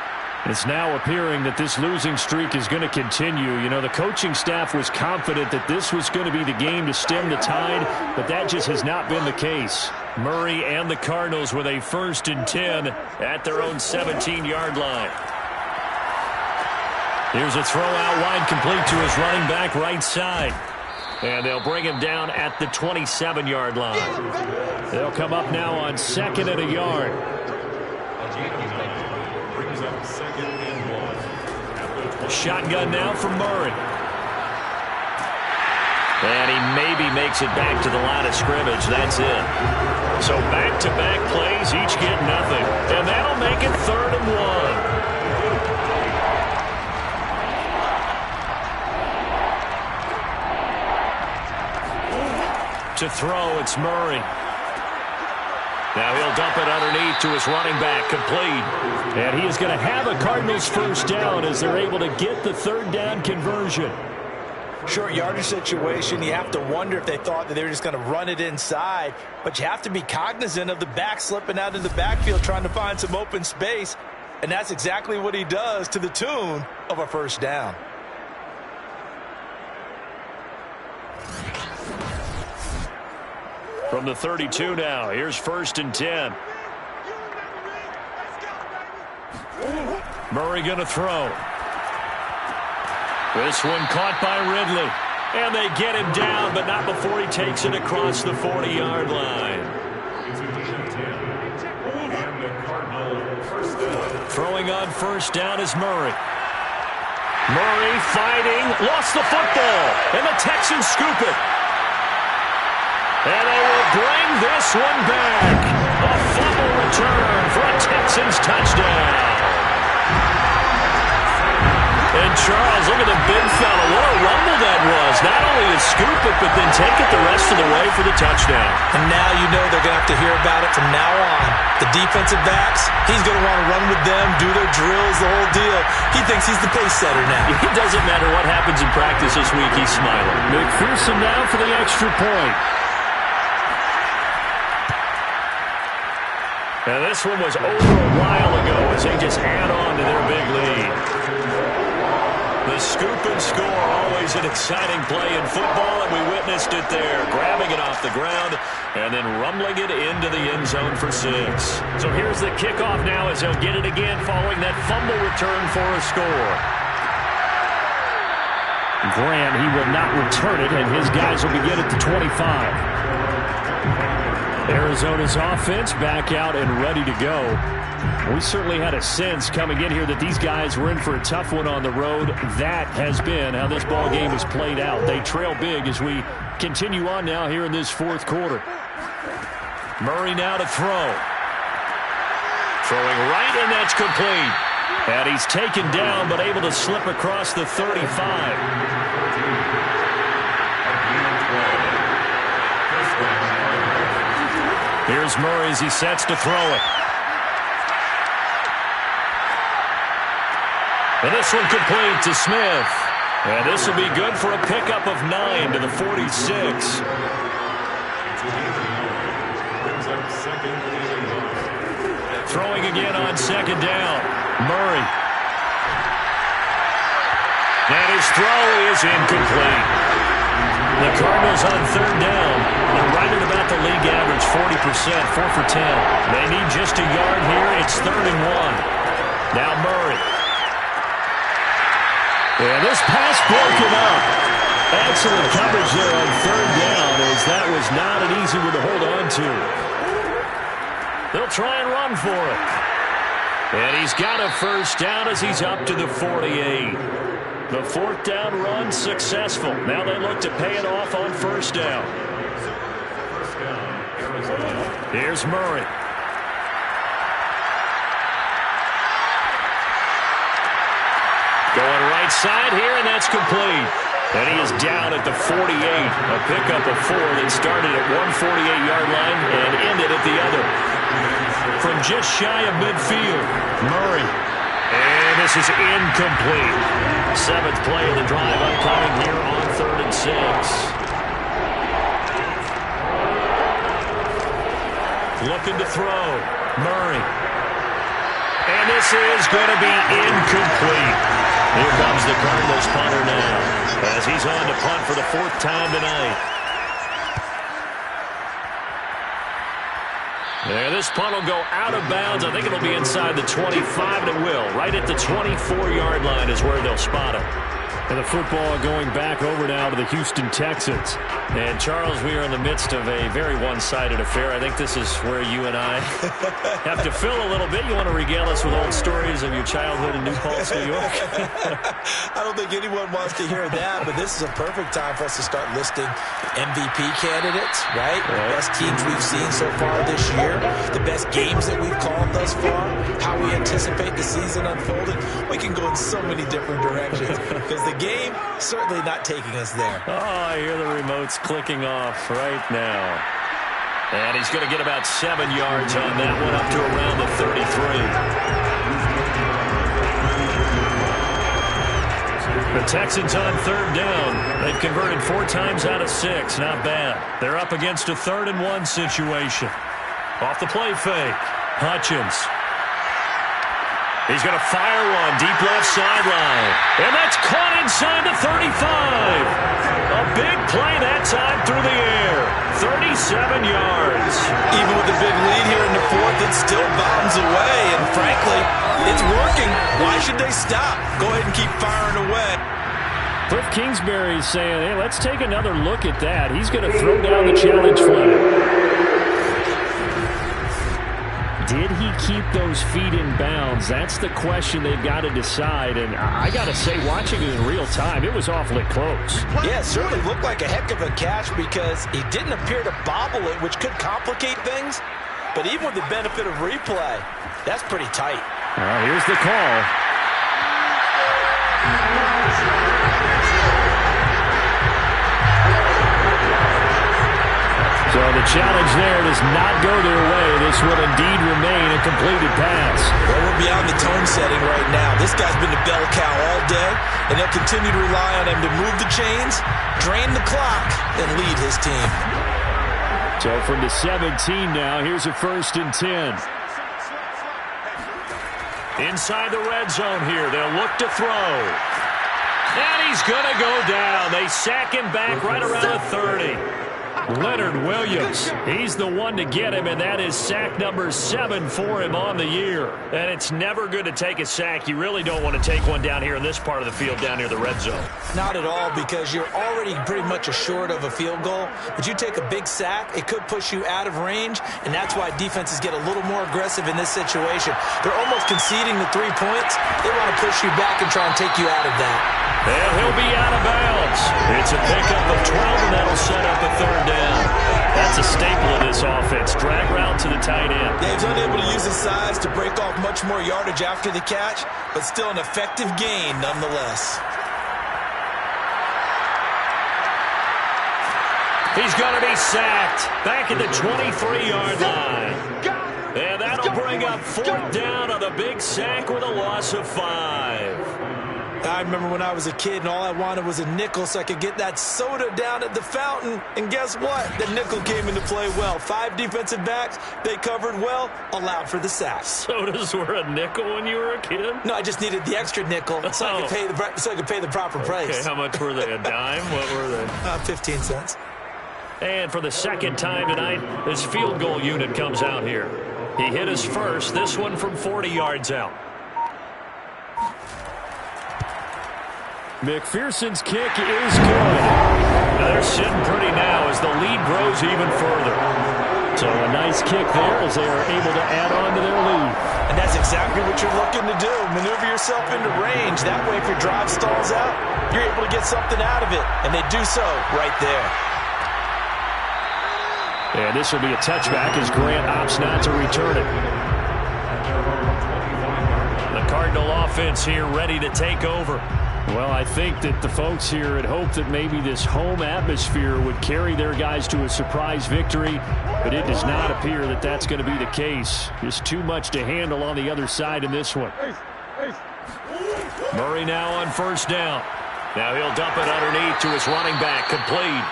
It's now appearing that this losing streak is going to continue. You know, the coaching staff was confident that this was going to be the game to stem the tide, but that just has not been the case. Murray and the Cardinals with a 1st and 10 at their own 17-yard line. Here's a throw out wide, complete to his running back right side. And they'll bring him down at the 27-yard line. They'll come up now on 2nd and a yard. Brings up 2nd and 1. Shotgun now from Murray. And he maybe makes it back to the line of scrimmage. That's it. So back-to-back plays, each get nothing. And that'll make it 3rd and 1. To throw, it's Murray. Now he'll dump it underneath to his running back, complete. And he is going to have a Cardinals 1st down as they're able to get the 3rd down conversion. Short yardage situation, you have to wonder if they thought that they were just going to run it inside. But you have to be cognizant of the back slipping out in the backfield trying to find some open space. And that's exactly what he does to the tune of a 1st down. From the 32 now, here's 1st and 10. Murray going to throw. This one caught by Ridley. And they get him down, but not before he takes it across the 40-yard line. Throwing on 1st down is Murray. Murray fighting, lost the football, and the Texans scoop it. And they will bring this one back. A fumble return for a Texans touchdown. And Charles, look at the big fella. What a rumble that was. Not only to scoop it, but then take it the rest of the way for the touchdown. And now you know they're going to have to hear about it from now on. The defensive backs, he's going to want to run with them, do their drills, the whole deal. He thinks he's the pace setter now. It doesn't matter what happens in practice this week. He's smiling. McPherson now for the extra point. And this one was over a while ago as they just add on to their big lead. The scoop and score, always an exciting play in football, and we witnessed it there. Grabbing it off the ground and then rumbling it into the end zone for 6. So here's the kickoff now as they'll get it again following that fumble return for a score. Graham, he will not return it, and his guys will begin at the 25. Arizona's offense back out and ready to go. We certainly had a sense coming in here that these guys were in for a tough one on the road. That has been how this ball game has played out. They trail big as we continue on now here in this 4th quarter. Murray now to throw. Throwing right, and that's complete. And he's taken down but able to slip across the 35. Here's Murray as he sets to throw it. And this one complete to Smith. And this will be good for a pickup of 9 to the 46. Throwing again on 2nd down. Murray. And his throw is incomplete. The Cardinals on 3rd down. They're right at about the league average, 40%, 4 for 10. They need just a yard here. It's 3rd and 1. Now Murray. And this pass broken up. Excellent coverage there on 3rd down, as that was not an easy one to hold on to. They'll try and run for it. And he's got a 1st down as he's up to the 48. The 4th down run successful. Now they look to pay it off on 1st down. Here's Murray. Going right side here, and that's complete. And he is down at the 48. A pickup of 4 that started at 148-yard line and ended at the other. From just shy of midfield, Murray. And this is incomplete. 7th play of the drive upcoming here on 3rd and 6. Looking to throw. Murray. And this is going to be incomplete. Here comes the Cardinals punter now, as he's on to punt for the 4th time tonight. Yeah, this punt will go out of bounds. I think it'll be inside the 25, and it will. Right at the 24-yard line is where they'll spot him. And the football going back over now to the Houston Texans. And, Charles, we are in the midst of a very one-sided affair. I think this is where you and I have to fill a little bit. You want to regale us with old stories of your childhood in New Paltz, New York? I don't think anyone wants to hear that, but this is a perfect time for us to start listing MVP candidates, right? The best teams we've seen so far this year, the best games that we've called thus far, how we anticipate the season unfolding. We can go in so many different directions because the game certainly not taking us there. Oh, I hear the remotes clicking off right now. And he's going to get about 7 yards on that one, up to around the 33. The Texans on 3rd down. They've converted 4 times out of 6. Not bad. They're up against a 3rd and 1 situation. Off the play fake. Hutchins. He's going to fire one deep left sideline. And that's caught inside the 35. A big play that time through the air. 37 yards. Even with a big lead here in the 4th, it still bounds away. And frankly, it's working. Why should they stop? Go ahead and keep firing away. Cliff Kingsbury is saying, hey, let's take another look at that. He's going to throw down the challenge flag. Did he keep those feet in bounds? That's the question they've got to decide. And I got to say, watching it in real time, it was awfully close. Yeah, it certainly looked like a heck of a catch because he didn't appear to bobble it, which could complicate things. But even with the benefit of replay, that's pretty tight. Here's the call. So the challenge there does not go their way. This will indeed remain a completed pass. Well, we're beyond the tone setting right now. This guy's been the bell cow all day, and they'll continue to rely on him to move the chains, drain the clock, and lead his team. So from the 17 now, here's a 1st and 10. Inside the red zone here. They'll look to throw. And he's going to go down. They sack him back right around the 30. Leonard Williams, he's the one to get him, and that is sack number 7 for him on the year. And it's never good to take a sack. You really don't want to take one down here in this part of the field down near the red zone. Not at all, because you're already pretty much assured of a field goal. But you take a big sack, it could push you out of range, and that's why defenses get a little more aggressive in this situation. They're almost conceding the 3 points. They want to push you back and try and take you out of that. And he'll be out of bounds. It's a pickup of 12, and that'll set up a 3rd down. That's a staple of this offense. Drag route to the tight end. Dave's unable to use his size to break off much more yardage after the catch, but still an effective gain nonetheless. He's going to be sacked back at the 23-yard line. And that'll bring up 4th down on the big sack with a loss of 5. I remember when I was a kid and all I wanted was a nickel so I could get that soda down at the fountain. And guess what? The nickel came into play well. 5 defensive backs, they covered well, allowed for the sack. Sodas were a nickel when you were a kid? No, I just needed the extra nickel so I could pay the proper price. Okay, how much were they? A dime? What were they? 15 cents. And for the 2nd time tonight, this field goal unit comes out here. He hit his first, this one from 40 yards out. McPherson's kick is good. Now they're sitting pretty now as the lead grows even further. So a nice kick there as they are able to add on to their lead. And that's exactly what you're looking to do. Maneuver yourself into range. That way, if your drive stalls out, you're able to get something out of it. And they do so right there. And this will be a touchback as Grant opts not to return it. The Cardinal offense here ready to take over. Well, I think that the folks here had hoped that maybe this home atmosphere would carry their guys to a surprise victory, but it does not appear that that's going to be the case. Just too much to handle on the other side in this one. Murray now on first down. Now he'll dump it underneath to his running back, complete.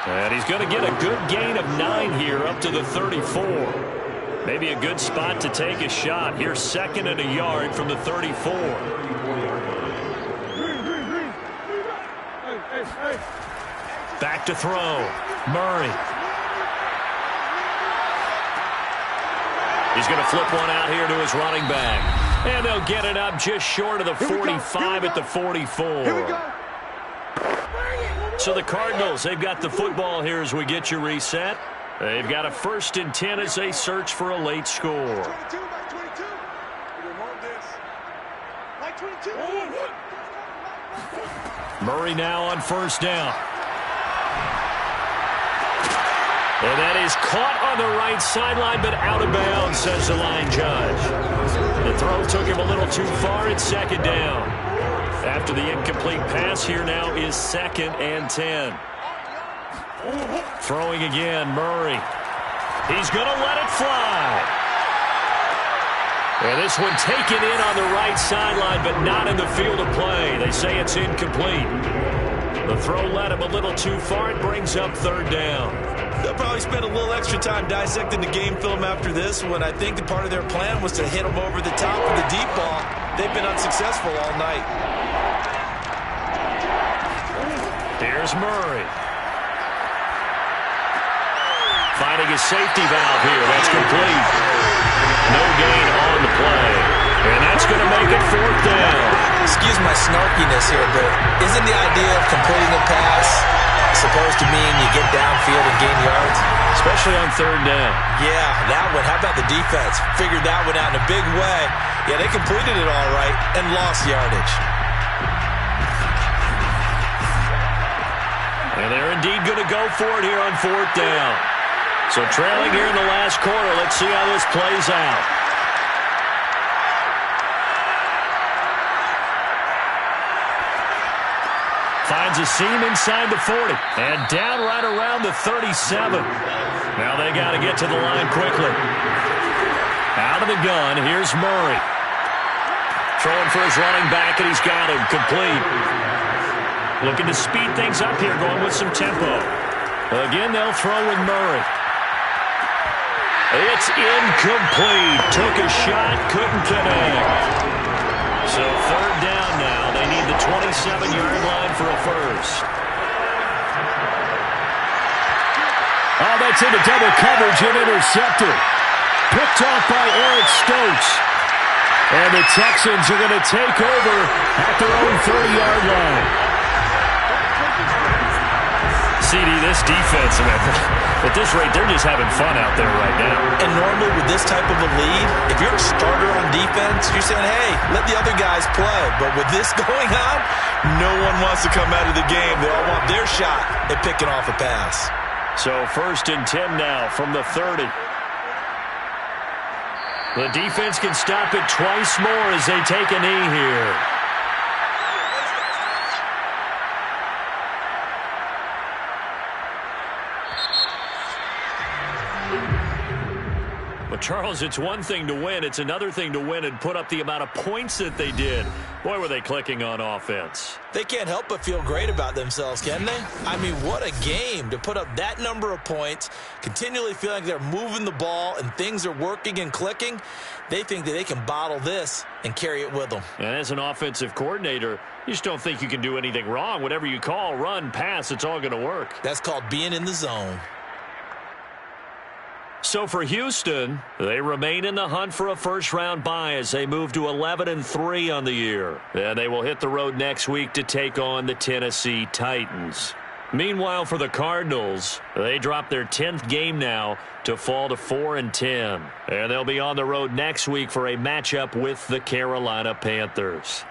And he's going to get a good gain of 9 here up to the 34. Maybe a good spot to take a shot. Here's 2nd and a yard from the 34. Back to throw. Murray. He's going to flip one out here to his running back. And they'll get it up just short of the 45 at the 44. So the Cardinals, they've got the football here as we get you reset. They've got a 1st and 10 as they search for a late score. Murray now on first down. And that is caught on the right sideline, but out of bounds, says the line judge. The throw took him a little too far. It's 2nd down. After the incomplete pass, here now is 2nd and 10. Throwing again, Murray. He's going to let it fly. And this one taken in on the right sideline, but not in the field of play. They say it's incomplete. The throw led him a little too far. It brings up 3rd down. They'll probably spend a little extra time dissecting the game film after this when I think the part of their plan was to hit them over the top with the deep ball. They've been unsuccessful all night. Here's Murray. Finding his safety valve here. That's complete. No gain on the play. And that's going to make it 4th down. Excuse my snarkiness here, but isn't the idea of completing a pass supposed to mean you get downfield and gain yards? Especially on 3rd down. Yeah, that one. How about the defense? Figured that one out in a big way. Yeah, they completed it all right and lost yardage. And they're indeed going to go for it here on 4th down. So trailing here in the last quarter. Let's see how this plays out. Finds a seam inside the 40. And down right around the 37. Now they got to get to the line quickly. Out of the gun, here's Murray. Throwing for his running back, and he's got him complete. Looking to speed things up here, going with some tempo. Again, they'll throw with Murray. It's incomplete. Took a shot, couldn't connect. So 3rd down now. They need the 27-yard line for a first. Oh, that's into double coverage and intercepted. Picked off by Eric Stokes. And the Texans are going to take over at their own 30-yard line. CD, this defense, at this rate, they're just having fun out there right now. And normally with this type of a lead, if you're a starter on defense, you're saying, hey, let the other guys play. But with this going on, no one wants to come out of the game. They all want their shot at picking off a pass. So 1st and 10 now from the 30. The defense can stop it twice more as they take a knee here. But Charles, it's one thing to win. It's another thing to win and put up the amount of points that they did. Boy, were they clicking on offense. They can't help but feel great about themselves, can they? I mean, what a game to put up that number of points, continually feeling like they're moving the ball and things are working and clicking. They think that they can bottle this and carry it with them. And as an offensive coordinator, you just don't think you can do anything wrong. Whatever you call, run, pass, it's all going to work. That's called being in the zone. So for Houston, they remain in the hunt for a first-round bye as they move to 11-3 on the year. And they will hit the road next week to take on the Tennessee Titans. Meanwhile, for the Cardinals, they drop their 10th game now to fall to 4-10. And they'll be on the road next week for a matchup with the Carolina Panthers.